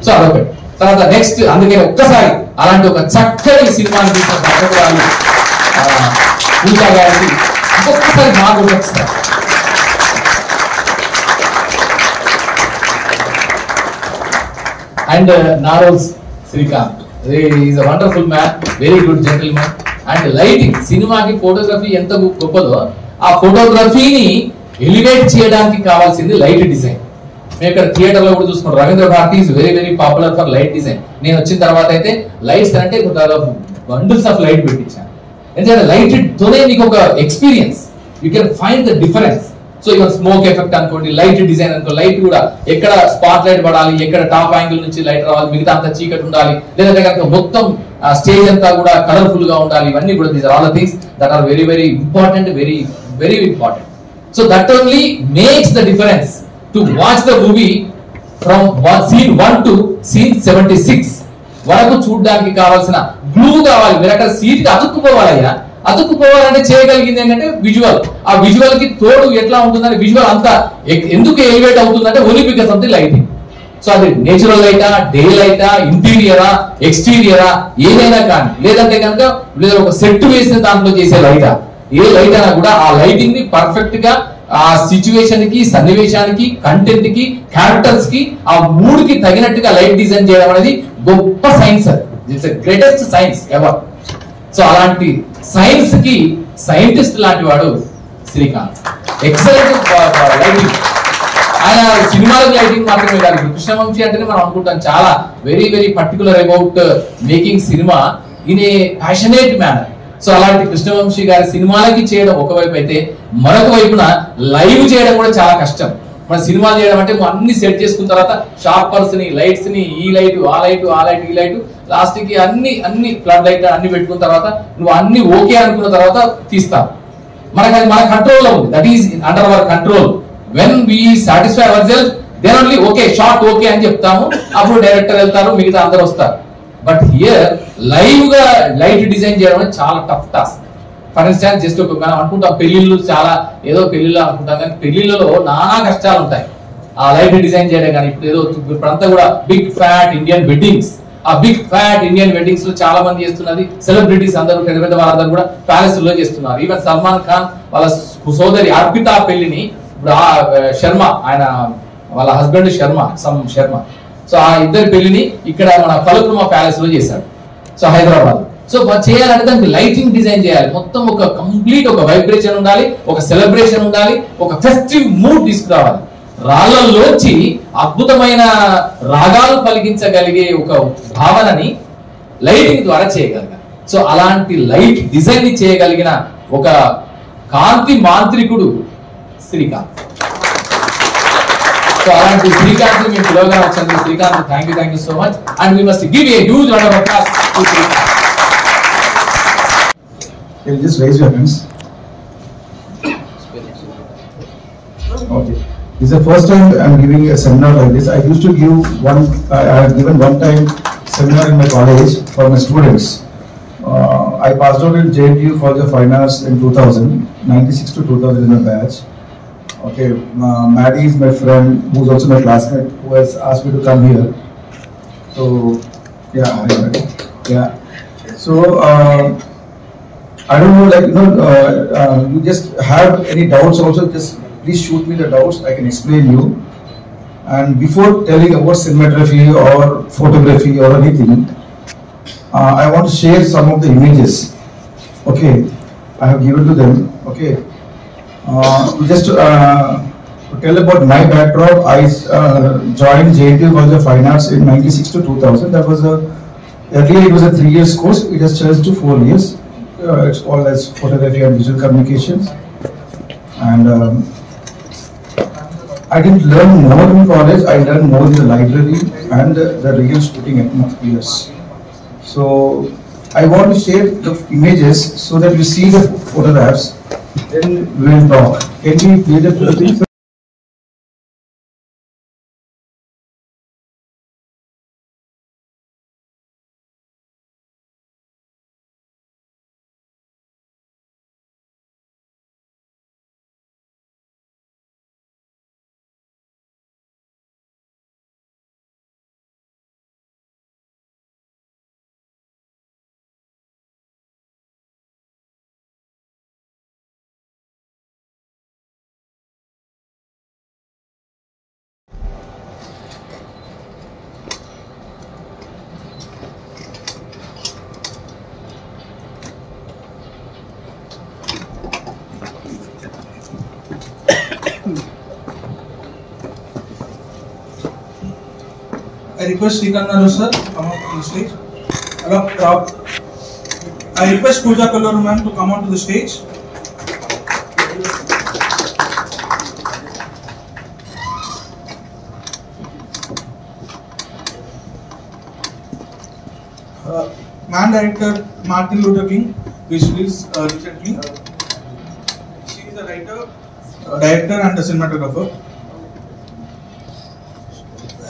సో అదొకటి. తర్వాత నెక్స్ట్ అందుకని ఒక్కసారి అలాంటి ఒక చక్కని సినిమాని తీసిన దర్శకురాలు పూజా గారికి ఇంకొకసారి మాకు వస్తారు. అండ్ నారోజ్ Srikanth is a wonderful man, very good gentlemen. And lighting, సినిమాకి ఫోటోగ్రఫీ ఎంత గొప్పదో ఆ ఫోటోగ్రఫీని ఎలివేట్ చేయడానికి కావాల్సింది లైట్ డిజైన్. మేము ఇక్కడ థియేటర్ లో కూడా చూసుకుంటాం, Ravindra Bharathi is very very popular for light design. నేను వచ్చిన తర్వాత అయితే లైట్స్ అంటే బండిల్స్ ఆఫ్ లైట్ పెట్టించాను. ఎందుకంటే లైట్ తోనే మీకు ఒక experience, you can find the difference. So even smoke effect అనుకోండి, లైట్ డిజైన్ అనుకో, లైట్ కూడా ఎక్కడ స్పాట్ లైట్ పడాలి, ఎక్కడ టాప్ యాంగిల్ నుంచి లైట్ రావాలి, మిగతా అంతా చీకటి ఉండాలి, లేదంటే కనుక మొత్తం స్టేజ్ అంతా కూడా కలర్ఫుల్ గా ఉండాలి. ఇవన్నీ కూడా these are all the things that are very very important, very very important. So that only makes the difference to watch the movie from scene 1 to scene 76 వరకు చూడడానికి కావాల్సిన గ్లూ కావాలి. మీరు అక్కడ సీట్ కి అతుక్కుపోవాలయ్యా. అతుక్కుపోవాలంటే చేయగలిగింది ఏంటంటే విజువల్. ఆ విజువల్ కి తోడు ఎట్లా ఉంటుందంటే విజువల్ అంతా ఎందుకు ఎలివేట్ అవుతుందంటే only because of the lighting. So అది నేచురల్ లైటా, డే లైటా, ఇంటీరియరా, ఎక్స్టీరియరా ఏదైనా కానీ, లేదంటే కనుక లేదా ఒక సెట్ వేసిన దాంట్లో చేసే లైటా, ఏ లైట్ అయినా కూడా ఆ లైటింగ్ ని పర్ఫెక్ట్ గా ఆ సిచ్యువేషన్ కి, సన్నివేశానికి, కంటెంట్ కి, క్యారెక్టర్స్ కి, ఆ మూడ్ కి తగినట్టుగా లైట్ డిజైన్ చేయడం అనేది గొప్ప science. It's greatest science ever. So అలాంటి సైన్స్ కి సైంటిస్ట్ లాంటి వాడు శ్రీకాంత్. Excellent lighting. ఆయన సినిమాలకు లైటింగ్ మాత్రమే కాదు, కృష్ణవంశీ అంటేనే మనం అనుకుంటాం చాలా very very particular about making cinema in a passionate manner. So అలాంటి కృష్ణవంశీ గారి సినిమాలకి చేయడం ఒకవైపు అయితే, మరొక వైపున లైవ్ చేయడం కూడా చాలా కష్టం. మన సినిమాలు చేయడం అంటే అన్ని సెట్ చేసుకున్న తర్వాత షార్పర్స్ ని, లైట్స్ ని, ఈ లైట్ ఆ లైట్ ఆ లైట్ ఈ లైట్, లాస్ట్ కి అన్ని ఫ్లడ్ లైట్ అన్ని పెట్టుకున్న తర్వాత నువ్వు అన్ని ఓకే అనుకున్న తర్వాత తీస్తావు. మనకు అది మన కంట్రోల్లో ఉంది. That is under our control. When we satisfy our self then only okay shot okay అని చెప్తాము. అప్పుడు డైరెక్టర్ వెళ్తారు, మిగతా అందరూ వస్తారు. బట్ హియర్ లైవ్ గా లైట్ డిజైన్ చేయడం అనేది చాలా tough task. For instance just మనం అనుకుంటాం పెళ్లిళ్ళు చాలా ఏదో పెళ్లిళ్ళు అనుకుంటాం, కానీ పెళ్లిళ్ళలో నానా కష్టాలు ఉంటాయి ఆ లైట్ డిజైన్ చేయడం. కానీ ఇప్పుడు ఏదో ఇప్పుడంతా కూడా బిగ్ ఫ్యాట్ ఇండియన్ వెడ్డింగ్స్, ఆ బిగ్ ఫ్యాట్ ఇండియన్ వెడ్డింగ్స్ లో చాలా మంది చేస్తున్నది సెలబ్రిటీస్ అందరూ, పెద్ద పెద్ద వాళ్ళందరూ కూడా ప్యాలెస్ లో చేస్తున్నారు. ఈవెన్ సల్మాన్ ఖాన్ వాళ్ళ సోదరి అర్పిత పెళ్లిని ఇప్పుడు ఆ శర్మ, ఆయన వాళ్ళ హస్బెండ్ శర్మ, సో ఆ ఇద్దరి పెళ్లిని ఇక్కడ మన ఫలక్నుమా ప్యాలెస్ లో చేశాడు, సో హైదరాబాద్. సో చేయాలంటే దానికి లైటింగ్ డిజైన్ చేయాలి, మొత్తం ఒక కంప్లీట్ ఒక వైబ్రేషన్ ఉండాలి, ఒక సెలబ్రేషన్ ఉండాలి, ఒక ఫెస్టివ్ మూడ్ తీసుకురావాలి. రాళ్లలోంచి అద్భుతమైన రాగాలు పలికించగలిగే ఒక భావనని లైటింగ్ ద్వారా చేయగలిగారు. సో అలాంటి లైట్ డిజైన్ ని చేయగలిగిన ఒక కాంతి మాంత్రికుడు శ్రీకాంత్. సో అలాంటి శ్రీకాంత్ మేము పిలవగా వచ్చింది. Srikanth thank you so much. And we must give a huge round of applause to Srikanth. Can you just raise your hands? Okay. This is the first time I am giving a seminar like this. I used to give one. I have given one time seminar in my college for my students. I passed out in JNTU College of Fine Arts in 2000, 96 to 2000 in my batch. Okay, Maddie is my friend, who is also my classmate, who has asked me to come here. So, yeah, hi, Maddie. Yeah. So, I don't know, like, you just have any doubts also, just please shoot me the doubts, I can explain you. And before telling about cinematography or photography or anything, I want to share some of the images. Okay, I have given to them. Okay, just to tell about my background, I joined JNTU College of Fine Arts in 96 to 2000. That was earlier it was a 3 years course, it has changed to 4 years. It's called as photography and visual communications. And I didn't learn more in college, I learned more in the library and the real shooting atmospheres. So I want to share the images so that you see the photographs, then we will talk. Can we play the things? I request Srikanth Naru sir to come out to the stage. I request Pooja Kalluru ma'am to come out to the stage. Man director Martin Luther King, which released recently. She is a writer, director and a cinematographer.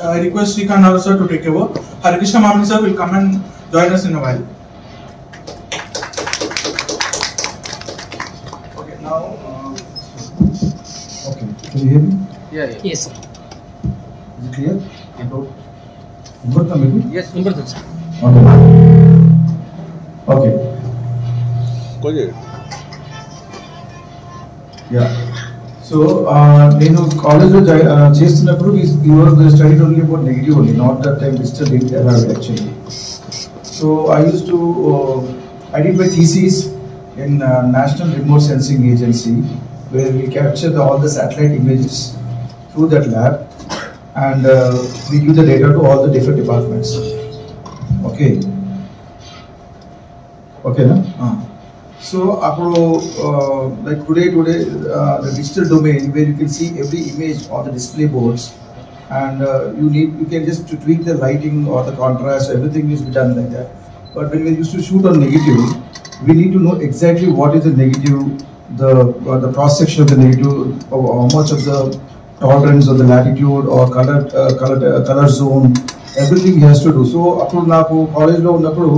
I request Srikanth Naru sir to take over. Harikrishna Mamani sir will come and join us in a while. Okay, now. Okay, can you hear me? Yeah. Yes, sir. Is it clear? Yes, Nimbarthan, sir. Okay. Okay. Yeah. So, నేను కాలేజ్లో చేస్తున్నప్పుడు studied only about negative only, not that time digital actually. So I use to I did my thesis in national Remote Sensing agency, where we capture all the satellite images through that lab and we give the data to all the different departments. Okay ఓకేనా? So, like today, the digital domain where you can see every image on the display boards, and you can just to tweak the lighting or the contrast, everything is done like that. But when we used to shoot on negative, we need to know exactly what is the negative, the cross section of the negative, or how much of the tolerance of the latitude or color zone, everything he has to do. So, appudu naaku college lo unnappudu,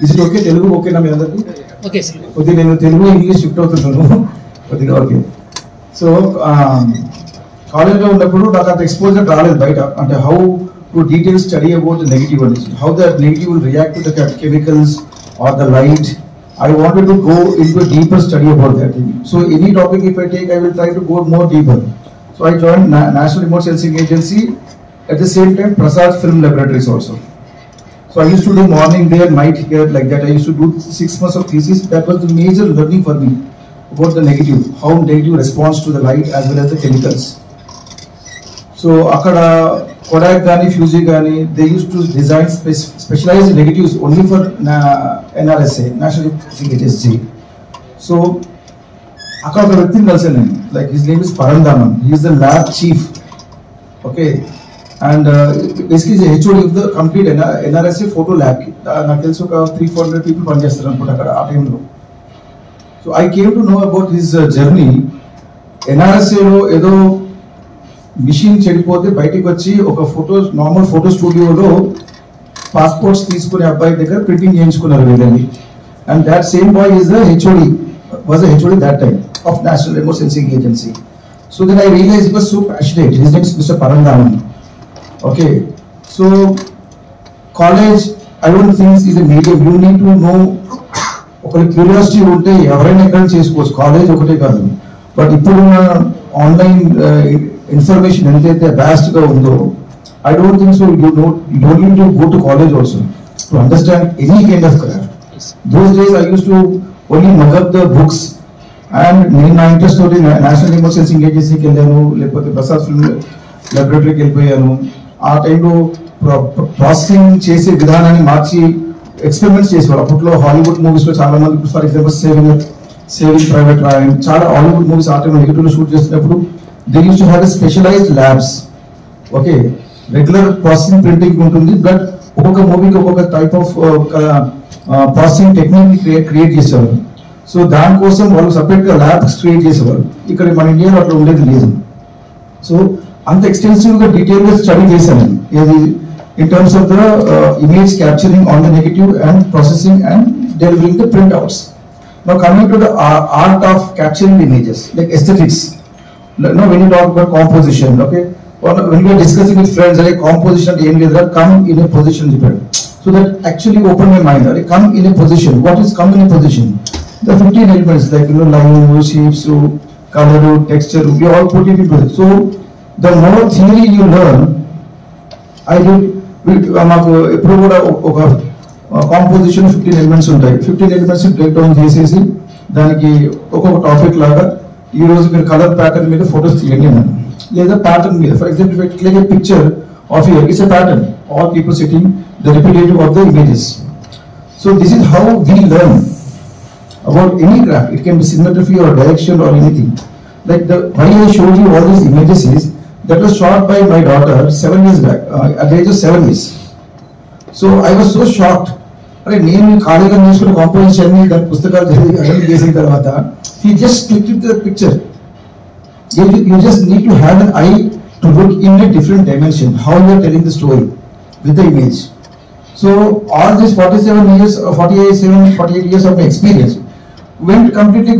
is it okay? Telugu okay na mi andarki? Okay, sir. కొద్దిగా నేను Telugu English shift అవుతున్నాను కొద్దిగా. Okay. So కాలేజ్లో ఉన్నప్పుడు నాకు అంత exposure రాలేదు బయట, అంటే how to detail study about the negative అనేది, how the negative will react to the chemicals or the light. I wanted to go into deeper study about that thing. So any topic if I take, I will try to go more deeper. So I join National Remote Sensing Agency, at the same time Prasad Film Laboratories also. So I used to do morning there, night here, like that. I used to do 6 months of thesis. That was the major learning for me about the negative, how negative responds to the light as well as the chemicals. So akada Kodak gani, Fuji gani, they used to design specialized negatives only for NRSA, National Remote Agency. So akada oka vyakti kalsanu, like his name is Parandaman. He is the lab chief Okay, and basically the HOD of the complete NRSA photo lab. నాకు తెలిసి ఒక 300-400 people పనిచేస్తారు అనుకుంటా అక్కడ ఆ టైంలో. So I came to know about his journey. NRSAలో ఏదో మిషన్ చెడిపోతే బయటికి వచ్చి ఒక నార్మల్ ఫోటో స్టూడియోలో పాస్పోర్ట్స్ తీసుకునే అబ్బాయి దగ్గర ప్రింటింగ్ చేయించుకున్నారు వీళ్ళని. And that same boy is the HOD, was the HOD that time of National Remote Sensing Agency. So then I realized he was so passionate. His name is Mr. Parandaman. Okay, so college I don't think is a medium. You need to know. ఒకరి curiosity ఉంటే ఎవరైనా ఎక్కడ చేసుకోవచ్చు, college ఒకటే కాదు. But ఇప్పుడున్న online information ఎంతైతే vast గా ఉందో, I don't think so you don't need to go to college also to understand any kind of craft. Those days I use to only mug up the books. And నేను నా interest తోటి national Remote sensing ఏజెన్సీకి వెళ్ళాను, లేకపోతే Prasad film లైబ్రరీకి వెళ్ళిపోయాను. ఆ టైంలో ప్రాసెసింగ్ చేసే విధానాన్ని మార్చి ఎక్స్పెరిమెంట్స్ చేసేవాళ్ళు. అప్పట్లో హాలీవుడ్ మూవీస్ లో చాలా మంది, for example Saving Private Ryan, చాలా హాలీవుడ్ మూవీస్ ఆ టైంలో నెగిటివ్ లో షూట్ చేసినప్పుడు they use to have specialised labs. Okay, regular processing printing ఉంటుంది, బట్ ఒక్కొక్క మూవీకి ఒక్కొక్క type of processing technique create చేసేవారు. సో దానికోసం వాళ్ళు సపరేట్ గా ల్యాబ్స్ క్రియేట్ చేసేవారు. ఇక్కడ మన ఇండియాలో అట్లా ఉండేది లేదు. సో అంత ఎక్స్టెన్సివ్ గా డీటెయిల్ గా స్టడీ చేశాను ఇది in terms of the image capturing on the negative and processing and delivering the printouts. Now coming to the art of capturing the images, like aesthetics. Now when you talk about composition, okay, or when we are discussing with friends, like composition that come in a position depend. So that actually open my mind. Like come in a position. What is come in a position? The 15 elements like line, shapes, color, texture, we all put it into it. So the more theory you learn, మాకు ఎప్పుడు కూడా ఒక composition 15 elements ఉంటాయి. 15 elements break down చేసేసి దానికి ఒక్కొక్క topic లాగా ఈ రోజు మీరు కలర్ ప్యాటర్న్ మీద ఫోటోస్ తీయండి అన్నాను, లేదా ప్యాటర్న్ మీద. For example click a picture of here, it's a pattern, all people sitting, the repetitive of the images. So this is how we learn about any craft. It can be cinematography or direction or anything. Like why I showed you all these images is that was shot by my daughter 7 years back, at the age of 7 years. So I was so shocked. అరే నేను ఖాళీగా నేర్చుకున్న composition ని దాని పుస్తకాలు చదివి attend చేసిన తర్వాత he just clicked with the picture. You just need to have an eye to look in a different dimension how you are telling the story with the image. So all this 48 years of my experience went completely,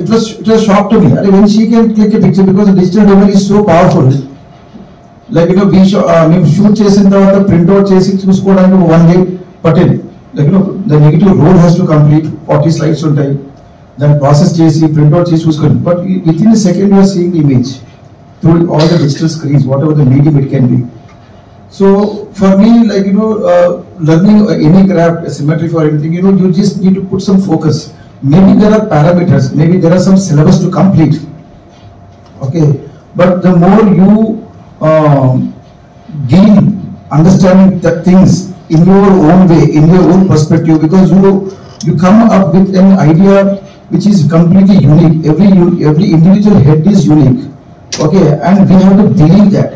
it was shock to me. When she can click a picture, because the digital domain is so powerful. Like మేము shoot చేసిన తర్వాత print out చేసి చూసుకోవడానికి 1 day పట్టింది. Like the negative road has to complete 40 slides ఉంటాయి, దాన్ని process చేసి print out చేసి చూసుకోండి. But with in a second you are seeing the image through all the digital screens, whatever the medium it can be. So for me, like learning any craft, symmetry or anything, you just need to put some focus. Maybe there are parameters, maybe there are some syllabus to complete. Okay, but the more you gain understanding the things in your own way, in your own perspective, because you come up with an idea which is completely unique. Every individual head is unique. Okay, and we have to believe that.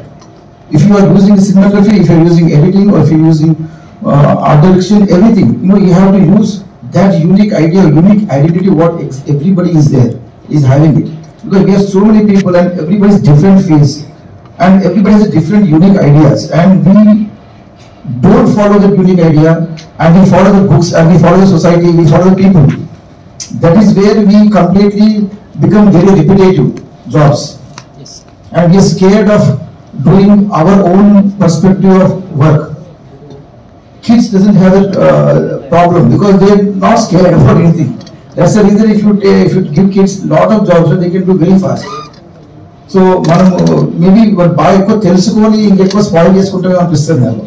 If you are using cinematography, if you are using editing, or if you are using art direction, everything, you have to use that unique idea, unique identity, what everybody is there, is having it. Because we have so many people and everybody's different face, and everybody has a different unique ideas, and we don't follow that unique idea, and we follow the books, and we follow the society, we follow the people. That is where we completely become very repetitive jobs. Yes. And we are scared of doing our own perspective of work. Kids doesn't have that problem because they are not scared about anything. That's the reason if you give kids lot of jobs, they can do very fast. So మనం maybe బాగా ఎక్కువ తెలుసుకొని ఇంకెక్కువ spoil చేసుకుంటామే అనిపిస్తుంది నాకు.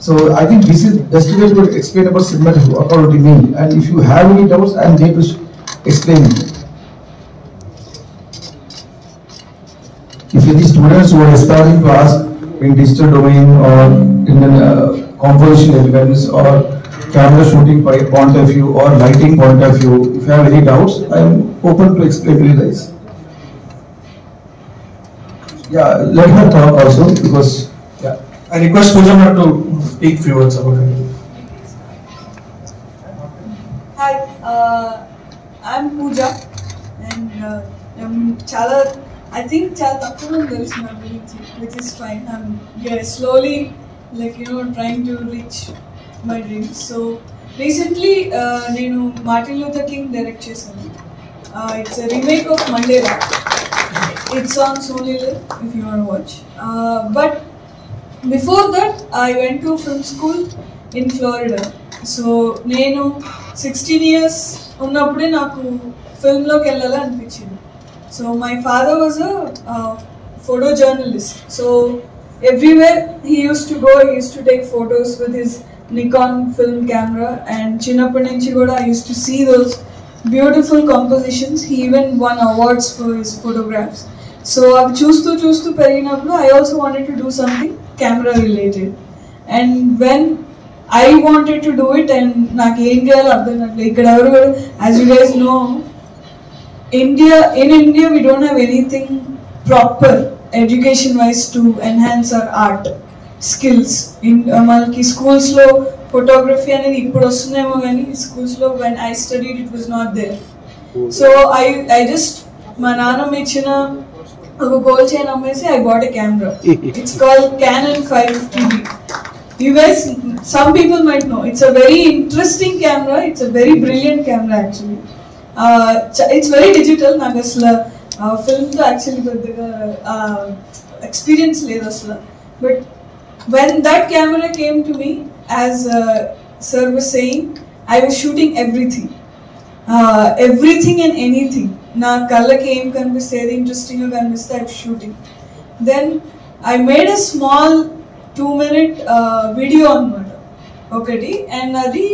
So I think this is best way to explain about cinematography according to me. And if you have any doubts, I am there to explain. If any students who are aspiring to ask in digital domain or in the composition elements or camera shooting point of view or lighting point of view, if you have any doubts, I am open to explain to you guys. Yeah, let her talk also because yeah. I request Pooja ma'am to speak few words about it. Hi, I'm Pooja and I'm chala. I think chala takkuva telusu na gurinchi, which is fine. I'm slowly trying to reach my dreams. So recently నేను Martin Luther King direct chesanu. It's a remake of Mandela. It's on Sony Live if you want to watch. But before that, I went to film school in Florida. So నేను 16 years ఉన్నప్పుడే నాకు ఫిల్మ్లోకి వెళ్ళాలి అనిపించింది. So my father was a photo journalist. So everywhere he use to go, he use to take photos with his Nikon film camera. And చిన్నప్పటి నుంచి కూడా I use to see those beautiful compositions. He even won awards for his photographs. So అవి చూస్తూ చూస్తూ పెరిగినప్పుడు I also wanted to do something camera related. And when I wanted to do it and నాకు ఏం చేయాలో అర్థం కావట్లేదు. ఇక్కడ ఎవరు కూడా, as you guys know, in India we don't have anything proper education wise to enhance our art skills. మనకి స్కూల్స్లో ఫోటోగ్రఫీ అనేది ఇప్పుడు వస్తుందేమో కానీ స్కూల్స్లో when I studied it was not there. So I just మా నాన్నమ్మ ఇచ్చిన ఒక గోల్డ్ చైన్ అమ్మేసి I bought a camera. It's called Canon 550D. You guys, some people might know. It's a very interesting camera. It's a very brilliant camera actually. It's very digital. నాకు అసలు ఫిల్మ్తో actually పెద్దగా experience లేదు అసలు. But when that camera came to me, as sir was saying, I was shooting everything. Everything and anything. నా కళ్ళకి ఏం కనిపిస్తే, ఏది ఇంట్రెస్టింగ్గా కనిపిస్తే I was shooting. Then I made a small 2-minute video అనమాట ఒకటి. అండ్ అది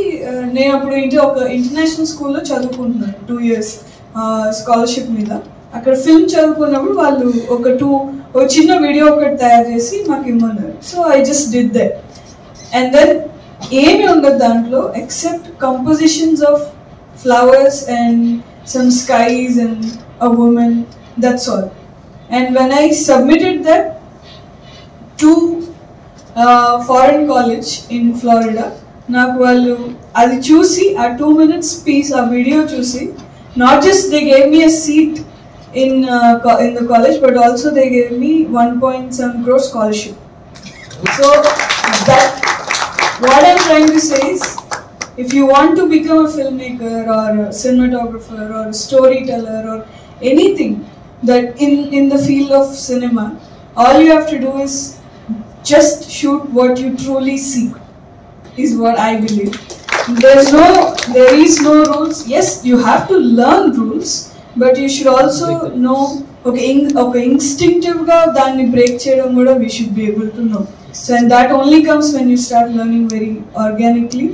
నేను అప్పుడు ఒక ఇంటర్నేషనల్ స్కూల్లో చదువుకుంటున్నాను 2 years స్కాలర్షిప్ మీద. అక్కడ ఫిల్మ్ చదువుకున్నప్పుడు వాళ్ళు ఒక చిన్న వీడియో ఒకటి తయారు చేసి మాకు ఇమ్మన్నారు. So I just did that. And then ఏమి ఉండదు దాంట్లో except compositions of flowers and some skies and a women, that's all. And when I submitted that to foreign college in Florida, నాకు వాళ్ళు అది చూసి ఆ 2 minutes పీస్ ఆ video చూసి, not just they gave me a seat in the college, but also they gave me 1.7 crore scholarship. So that what I'm trying to say is, if you want to become a filmmaker or a cinematographer or a storyteller or anything that in the field of cinema, all you have to do is just shoot what you truly seek, is what I believe. There is no rules. Yes, you have to learn rules, but you should also know, okay, instinctive ga danni break cheyadam kuda we should be able to know. So and that only comes when you start learning very organically.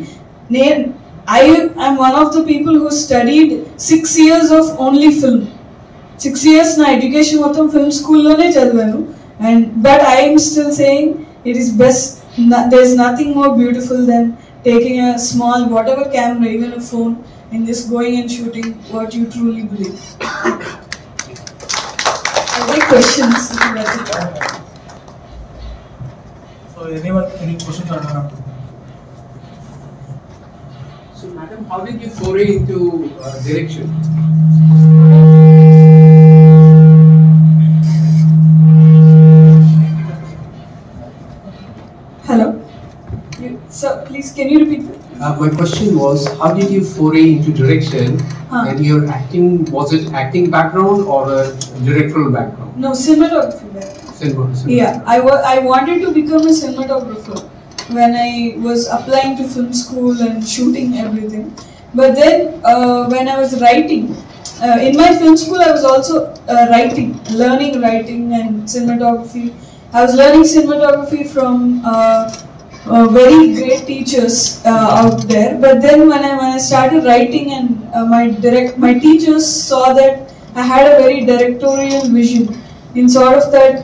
I am one of the people who studied 6 years of only film. 6 years na education mottham film school lone chadivanu, and but I am still saying it is best. There is nothing more beautiful than taking a small whatever camera, even a phone, and just going and shooting what you truly believe. I like questions. So anyone, any questions are done? So madam, how did you foray into direction? Hello. So please, can you repeat that? My question was, how did you foray into direction? And your acting, was it acting background or a directorial background? No, cinematography background. Cinematography. Yeah, I wanted to become a cinematographer when I was applying to film school and shooting everything. But then when I was writing, in my film school I was also learning writing and cinematography. I was learning cinematography from very great teachers out there. But then when I started writing, and my teachers saw that I had a very directorial vision, in sort of that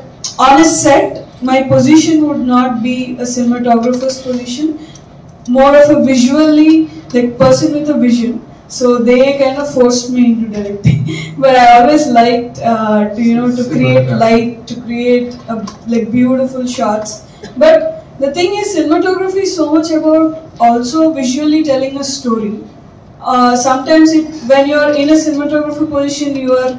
on a set my position would not be a cinematographer's position, more of a visually like person with a vision. So they kind of forced me into directing. But I always liked to create light, to create like beautiful shots. But the thing is, cinematography is so much about also visually telling a story. Sometimes when you are in a cinematography position, you are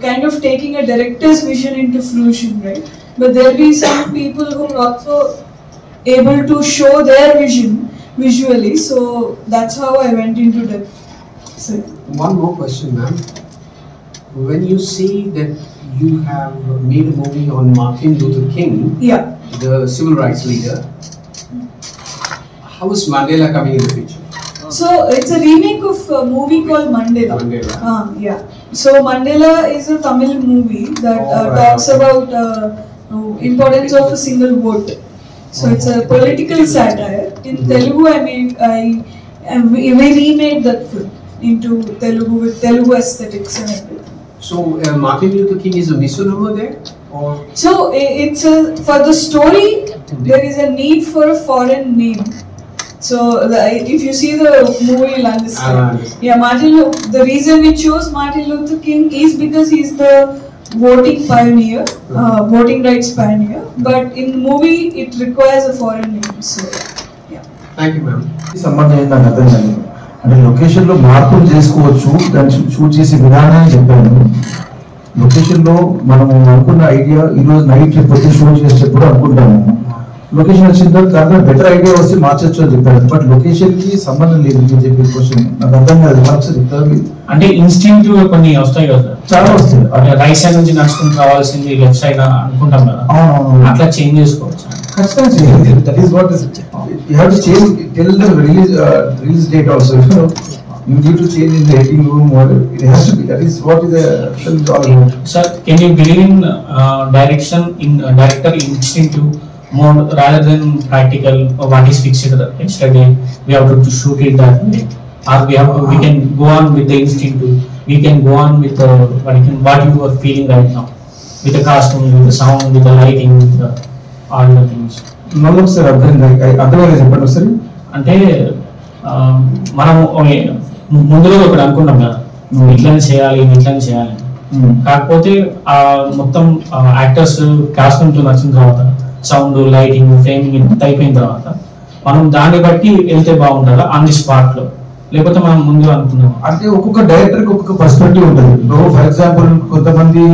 kind of taking a director's vision into fruition, right? But there will be some people who are also able to show their vision visually. So that's how I went into that. So, one more question, ma'am. When you see that you have made a movie on Martin Luther King, yeah, the civil rights leader, how is Mandela coming in the picture? So it's a remake of a movie called Mandela. Mandela. Yeah. So Mandela is a Tamil movie that talks about importance of a single vote. So it's a political satire. In Telugu, we remade that film into Telugu with Telugu aesthetics and everything. So Martin Luther King is a misnomer there, or so it's for the story there is a need for a foreign name. So if you see the movie, you'll understand. Yeah, the reason we chose Martin Luther King is because he's the voting pioneer, voting rights pioneer. But in the movie, it requires a foreign name. So yeah. Thank you, ma'am. సంబంధం ఏంటంటే అర్థం కాదు. అంటే location లో మార్పులు చేసుకోవచ్చు, దాన్ని shoot చేసే విధానాన్ని చెప్పాను. లొకేషన్ లో మనం అనుకున్న ఐడియా ఈరోజు నైట్ పొద్దున్న షూట్ చేసేటప్పుడు అనుకుంటాము. లొకేషన్ వచ్చిన తర్వాత దాంట్లో బెటర్ ఐడియా వస్తే మార్చొచ్చు అని చెప్పారు. బట్ లొకేషన్ కి సంబంధం లేదు మీరు చెప్పే క్వశ్చన్ నాకు అర్థం కాదు. ఒకసారి చెప్తారు. అంటే ఇన్స్టింక్టివ్ కొన్ని వస్తాయి కదా, చాలా వస్తాయి. రైట్ సైడ్ నుంచి నడుచుకుని రావాల్సింది లెఫ్ట్ సైడ్ అనుకుంటాం కదా, అట్లా చేంజ్ చేసుకోవచ్చు. ఖచ్చితంగా చేయాలి. That is what you have to change. Tell the release date also. You need to change in the editing room, or it has to be. That is what is the film is all about. Sir, can you believe in director instinctive more rather than practical, or what is fixed yesterday we have to shoot it that way, or we can go on with the instinctive, we can go on with what you are feeling right now with the costume, with the sound, with the lighting, with all the things. No sir, అర్థమైనా చెప్పండి ఒకసారి. అంటే మనం ముందుగా ఒకటి అనుకున్నాం కదా, ఇట్లనే చేయాలి ఇట్లనే చేయాలి. కాకపోతే మొత్తం యాక్టర్స్ కాస్ట్యూమ్ తో నచ్చిన తర్వాత సౌండ్, లైటింగ్, ఫ్రేమింగ్ ఇంత అయిపోయిన తర్వాత మనం దాన్ని బట్టి వెళ్తే బాగుంటుందా ఆన్ ది స్పాట్ లో, లేకపోతే మనం ముందు అనుకున్నాం? అంటే ఒక్కొక్క డైరెక్టర్ కి ఒక్కొక్క పర్స్పెక్టివ్ ఉంటుంది. ఫర్ ఎగ్జాంపుల్ కొంతమంది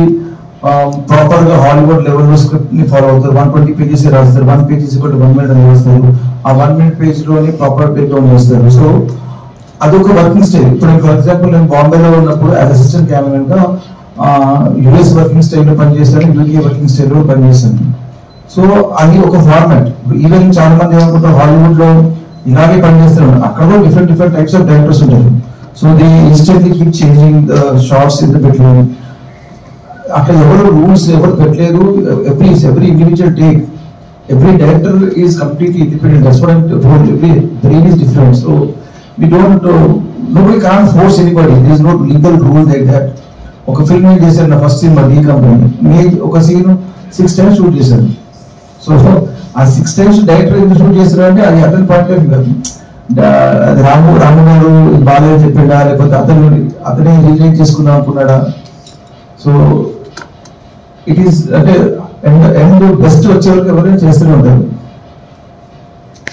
ప్రాపర్ గా హాలీవుడ్ లెవెల్లో స్క్రిప్ట్ ని ఫాలో అవుతారు. 120 పేజెస్ రాస్తారు. 1 పేజ్ 1 minute అని రాస్తారు. ఆ 1 minute పేజ్ లోని ప్రాపర్ బ్రేక్ డౌన్ చేస్తారు. సో అదొక వర్కింగ్ స్టైల్. ఇప్పుడు ఫర్ ఎగ్జాంపుల్ నేను బాంబేలో ఉన్నప్పుడు యాజ్ అసిస్టెంట్ కెమెరామెన్ గా యుఎస్ వర్కింగ్ స్టైల్లో పనిచేస్తాను, యూకే వర్కింగ్ స్టైల్లో పనిచేస్తాను. సో అది ఒక ఫార్మాట్. ఈవెన్ చాలా మంది ఏమనుకుంటారు హాలీవుడ్ లో ఇలాగే పనిచేస్తారు, అక్కడ కూడా డిఫరెంట్ టైప్స్ ఆఫ్ డైరెక్టర్స్ ఉంటారు. So the instantly keep changing the shots in the between. అట్లా ఎవరు రూల్స్ ఎవరు పెట్టలేదు. Every individual take, every director is completely independent. That's what I told. Every brain is different. So we don't nobody can't force anybody. there is no legal rule like that. ఒక film ఏం చేశారు నా first cinema D company, నేను ఒక scene 6 times shoot చేశాను. So ఆ 6 times director ఎందుకు shoot చేశారు అంటే అది అతని పాయింట్ ఆఫ్ వ్యూ. అది రాము గారు బాగా చెప్పిండా, లేకపోతే అతనే రిలీజ్ చేసుకుందాం అనుకున్నాడా. సో ఇట్ ఈస్ అంటే ఎండ్ బెస్ట్ వచ్చే వరకు ఎవరైనా చేస్తూనే ఉంటారు.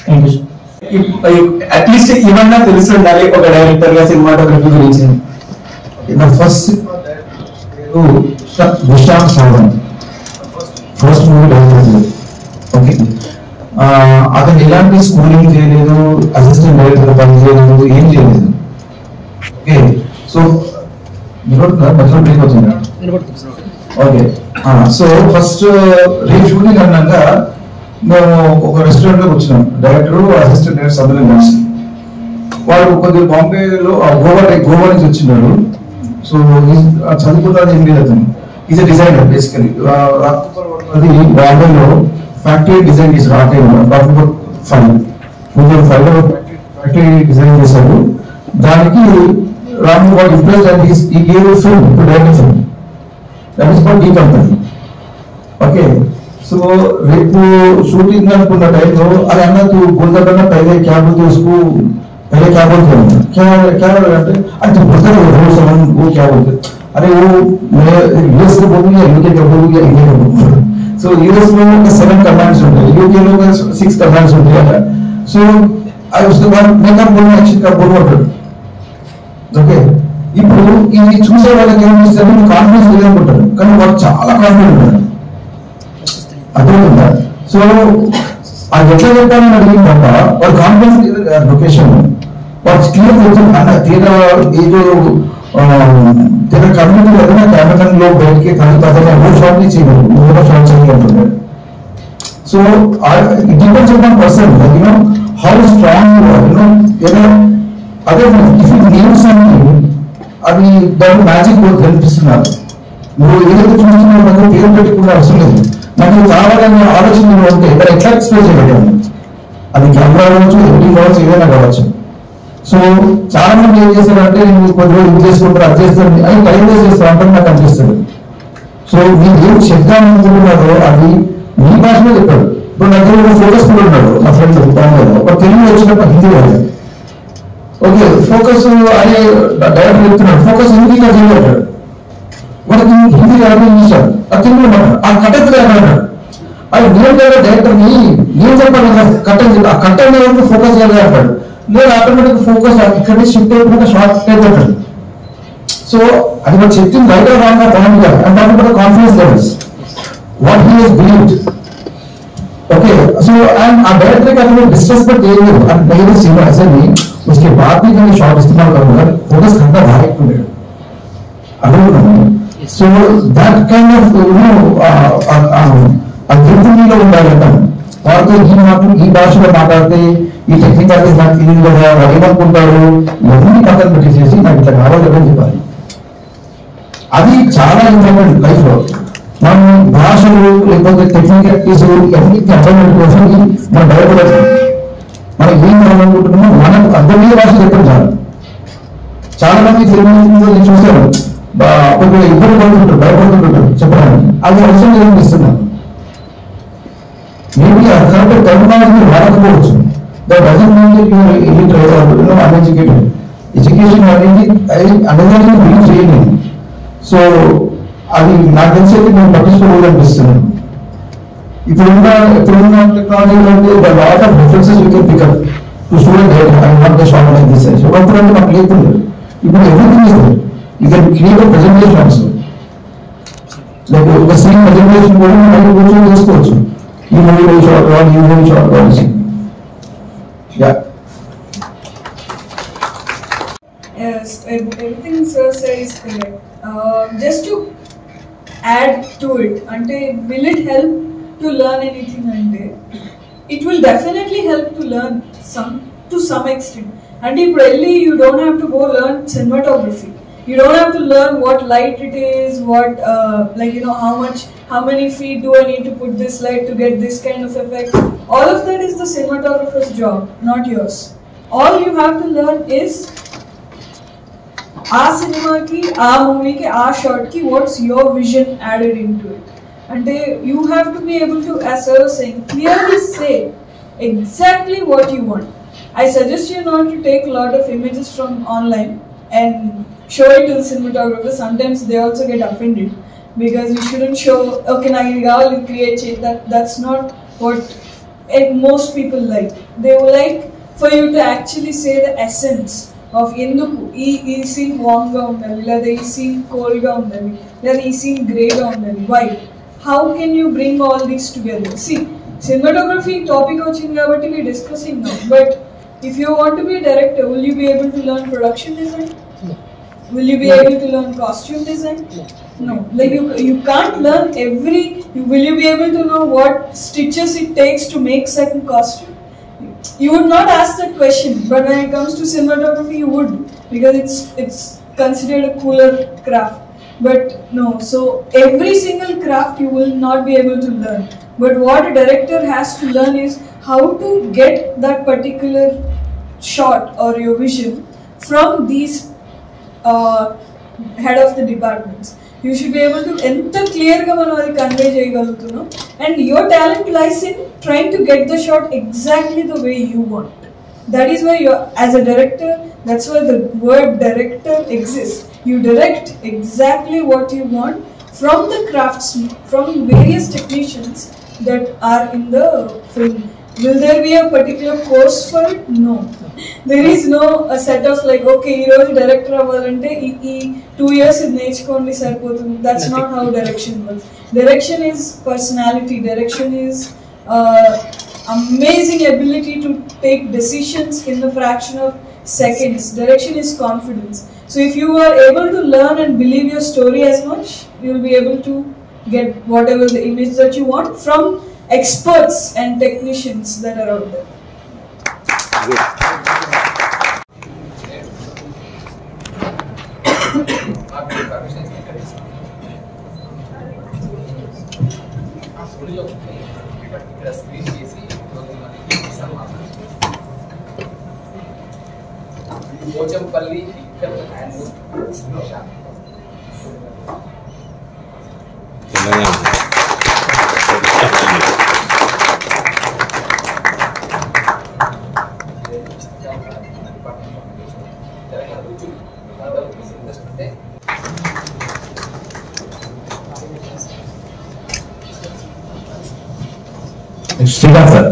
Thank you. అట్లీస్ట్ ఇవన్నా తెలిసి ఉండాలి ఒక డైరెక్టర్ గా సినిమాటోగ్రఫీ గురించి. నా first first movie director. Okay, అతను ఎలాంటి స్కూలింగ్ చేయలేదు, అసిస్టెంట్ డైరెక్టర్ పని చేయలేదు, ఏం చేయలేదు. ఓకే, సో మొత్తం బ్రేక్ అవుతుంది. ఓకే, సో ఫస్ట్ రేపు షూటింగ్ అన్నాక మేము ఒక రెస్టారెంట్ లో వచ్చినాం. డైరెక్టర్ అసిస్టెంట్ డైరెక్టర్ సభ్యులు కలిసి వాడు కొద్దిగా బాంబేలో గోవా నుంచి వచ్చినాడు. సో చదువుకుంటాను ఏం లేదు. అతను ఈజ్ అ డిజైనర్ బేసికలీ. అది బాంబేలో ఫ్యాక్టరీ డిజైన్ చేశారు. ఆ టైంలో 2005 లో ఫ్యాక్టరీ డిజైన్ చేశారు. దానికి రాము వాడు impress and he gave film, ఇప్పుడు direct film, that is called D company. Okay, so రేపు షూటింగ్ అనుకున్న టైంలో అది అన్నట్టు बोलता था ना पहले क्या बोलते उसको पहले क्या बोलते हैं क्या क्या करते अरे तुम बोलते हो वो समझ वो क्या बोलते अरे वो मैं यूएस को बोलूंगा यूके को बोलूंगा इंडिया को बोलूंगा सो यूएस में 7 कमांड्स होते हैं यूके में 6 कमांड्स होते हैं सो उसके बाद मैं क्या बोलूंगा एक्शन का बोलूंगा ఓకే ఇప్పుడు ఇది చూసే వాళ్ళకి ఏం చేస్తారు కాన్ఫిడెన్స్ లేదనుకుంటారు కానీ వాళ్ళు చాలా కాన్ఫిడెంట్ ఉంటారు అర్థమవుతుందా సో అది ఎట్లా చెప్పాలని అడిగిన తప్ప వాళ్ళ కాన్ఫిడెన్స్ లేదు లొకేషన్ వాళ్ళు క్లియర్ అవుతుంది అన్న తీరా ఏదో तेरा कम्युनिटी है ना कैमरन लोग बैठ के खाली पता है वो शॉट नहीं चाहिए वो शॉट चाहिए अंदर so it depends on person like you know how strong you are you know other if you name something అది దాని మ్యాజిక్ కూడా కనిపిస్తున్నారు నువ్వు ఏదైతే చూస్తున్నావు నాకు పేరు పెట్టుకునే అవసరం లేదు నాకు కావాలనే ఆలోచన ఉంటే దాన్ని ఎట్లా ఎక్స్ప్రెస్ చేయగలను అది కెమెరా కావచ్చు ఎడిటింగ్ కావచ్చు ఏదైనా కావచ్చు సో చాలా మంది ఏం చేస్తారంటే నువ్వు కొన్ని రోజులు ఇది చేసుకుంటారు అది చేస్తారు అది టైం వేస్ట్ చేస్తారు అంటే నాకు అనిపిస్తుంది సో మీరు ఏం చెప్తామనుకుంటున్నారో అది మీ భాషలో చెప్పాడు ఇప్పుడు నా దగ్గర ఫోకస్ కూడా ఉన్నాడు నా ఫ్రెండ్ ఒక తెలుగు వచ్చినప్పుడు హిందీ కాదు ఓకే ఫోకస్ అనే డైరెక్టర్ చెప్తున్నాడు ఫోకస్ హిందీగా చేయగలడు వాడికి హిందీ కాదు ఇంగ్లీష్ ఆ తెలుగు మాట ఆ కట్టెత్తు అన్నాడు అది నేను కదా డైరెక్టర్ని నేను చెప్పాను కట్టె ఆ కట్టె ఫోకస్ చేయాలి అంటాడు నేను ఆటోమేటిక్ ఫోకస్ ఇక్కడ నుంచి షిఫ్ట్ అయిపోయిన షార్ట్ అయిపోతాడు సో అది మనం చెప్తుంది రైట్ రాంగ్ పాయింట్ కాదు and talking confidence levels what he has believed okay so and uh director का तो डिस्रेस्पेक्ट ये नहीं और मेरे सीमा ऐसे नहीं उसके बाद भी मैं शॉट इस्तेमाल करूंगा फोकस करना डायरेक्ट टू डेट अगर so that kind of you know uh gifting లో ఉండాలంట వారితో ఈ భాషలో మాట్లాడితే ఈ టెక్నికల్ నాకు ఫీలింగ్ లేదా వాడు ఏమనుకుంటారు ఇవన్నీ పక్కన పెట్టేసేసి నాకు ఇట్లా కావాలని చెప్పాలి అది చాలా ఇంపార్టెంట్ లైఫ్ లో మనం భాషలు లేకపోతే టెక్నికల్స్ ఇవన్నీ అర్థం కోసం మనం భయపడదు మనం ఏం కావాలనుకుంటున్నామో మనకు అర్థమయ్యే భాష చెప్పడం చాలా మంది తెలుగు చూస్తారు కొద్దిగా ఇబ్బంది పడుతుంటారు భయపడుతుంటారు చెప్పడానికి అది అవసరం లేదని ఇస్తున్నాను మేబీ ఆ కరెక్ట్ టెక్నాలజీ వాడకపోవచ్చు that doesn't mean that you are illiterate or uneducated education అనేది అనేది బిలీవ్ చేయలేదు సో అది నాకు తెలిసి నేను పట్టించుకోవాలనిపిస్తున్నాను ఇప్పుడున్న టెక్నాలజీలో అంటే lot of references you can pick up to student I want the shot like this so ఒకప్పుడు అంటే మాకు లేకుండా ఇప్పుడు everything is there you can create presentation also like ఒక సీన్ ప్రెజెంటేషన్ కూడా మనం కూర్చొని చేసుకోవచ్చు ఈ మూవీ షార్ట్ కావాలి ఈ మూవీ షార్ట్ కావాలి yeah Yes, everything sir said is correct. Just to add to it, ante will it help to learn anything? Ante it will definitely help to learn to some extent. And really, you don't have to go learn cinematography. You don't have to learn what light it is, what like you know how many feet do I need to put this light to get this kind of effect. All of that is the cinematographer's job, not yours. All you have to learn is ఆ సినిమాకి ఆ మూవీకి ఆ షార్ట్కి what's your vision added into it అంటే you have to be able to as I was saying clearly say exactly what you want. I suggest you not to take lot of images from online and show it to the cinematographer. Sometimes they also get offended because you shouldn't show okay నాకు ఇది కావాలి create చేయి. That's not what most people like. They would like for you to actually say the essence of ఎందుకు ఈ scene వార్మ్గా ఉండాలి, లేదా ఈ scene కోల్డ్గా ఉండాలి, లేదా ఈ సీన్ గ్రేగా ఉండాలి, why, how can you bring all these together. సి సినిమాటోగ్రఫీ టాపిక్ వచ్చింది కాబట్టి we discussing now, but if you want to be director will you be able to learn production design? Will you be able to learn costume design? No. Like you can't learn will you be able to know what stitches it takes to make certain costume? You would not ask that question, but when it comes to cinematography, you would, because it's considered a cooler craft. But no, so every single craft you will not be able to learn. But what a director has to learn is how to get that particular shot or your vision from these head of the departments. You should be able to enter clear ga manu adi convey cheyagaluthunnam, and your talent lies in trying to get the shot exactly the way you want. That is why you, as a director, that's why the word director exists. You direct exactly what you want from the craftsmen, from various technicians that are in the film. Will there be a particular course for it? No. There is no a set of like, okay, ee roju director avvalante ee 2 years in నేర్చుకోండి సరిపోతుంది. That's not how direction works. Direction is personality. Direction is amazing ability to take decisions in the fraction of seconds. Direction is confidence. So if you are able to learn and believe your story as much, you will be able to get whatever the image that you want from experts and technicians that are out there. Pochampally Srikanth sir.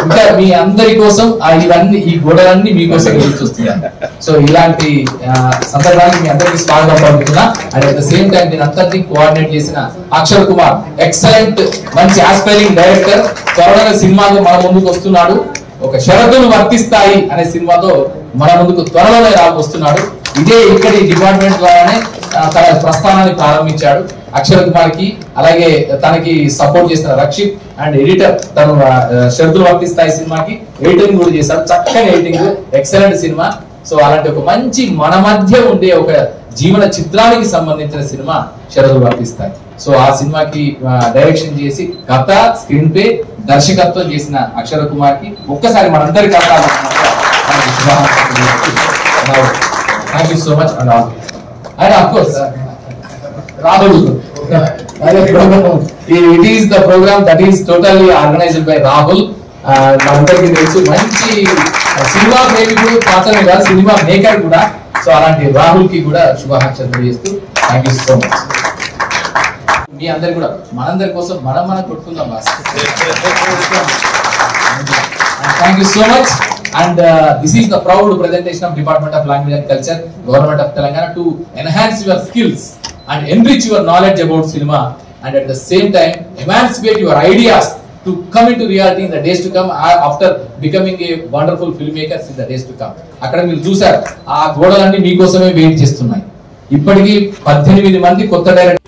ఇంకా మీ అందరి కోసం ఇవన్నీ ఈ గోడలన్నీ మీకోసం ఎదురు చూస్తున్నాను. So ఇలాంటి సందర్భానికి మీ అందరికీ స్వాగతం పలుకుతున్నా. And at the same time నేను అంతటి కోఆర్డినేట్ చేసిన అక్షర్ కుమార్, ఎక్సలెంట్ మంచి ఆస్పైరింగ్ డైరెక్టర్, త్వరలో సినిమాతో మన ముందుకు వస్తున్నాడు. ఒక షరతులు వర్తిస్తాయి అనే సినిమాతో మన ముందుకు త్వరలోనే రాబోస్తున్నాడు. ఇదే ఇక్కడి డిపార్ట్మెంట్ ద్వారానే తన ప్రస్థానాన్ని ప్రారంభించాడు. అక్షర్ కుమార్ కి అలాగే తనకి సపోర్ట్ చేసిన రక్షిత్ అండ్ ఎడిటర్, తను షరతులు వర్తిస్తాయి సినిమాకి ఎడిటింగ్ కూడా చేశాడు. చక్కని ఎడిటింగ్, ఎక్సలెంట్ సినిమా. సో అలాంటి ఒక మంచి మన మధ్య ఉండే ఒక జీవన చిత్రానికి సంబంధించిన సినిమా షరతులు వర్తిస్తాయి. సో ఆ సినిమాకి డైరెక్షన్ చేసి కథ, స్క్రీన్ ప్లే, దర్శకత్వం చేసిన అక్షర్ కుమార్ కి ఒక్కసారి మనందరి కథ thank you so much. And of course Rahul. It is the program that is totally organized by Rahul. మనందరికీ తెలుసు మంచి సినిమా ప్రేమికుడు మాత్రమే కాదు, సినిమా మేకర్ కూడా. సో అలాంటి రాహుల్ కి కూడా శుభాకాంక్షలు తెలియజేస్తూ థ్యాంక్ యూ సో మచ్. మీ అందరు కూడా మనందరి కోసం మనం కొట్టుకుందాం boss. Thank you so much. And this is the proud presentation of Department of Language and Culture, Government of Telangana, to enhance your skills and enrich your knowledge about cinema, and at the same time emancipate your ideas to come into reality in the days to come, after becoming a wonderful filmmakers in the days to come. అక్కడ మీరు చూసారు ఆ గోడలన్నీ మీకోసమే wait చేస్తున్నాయి. ఇప్పటికీ 18 మంది కొత్త director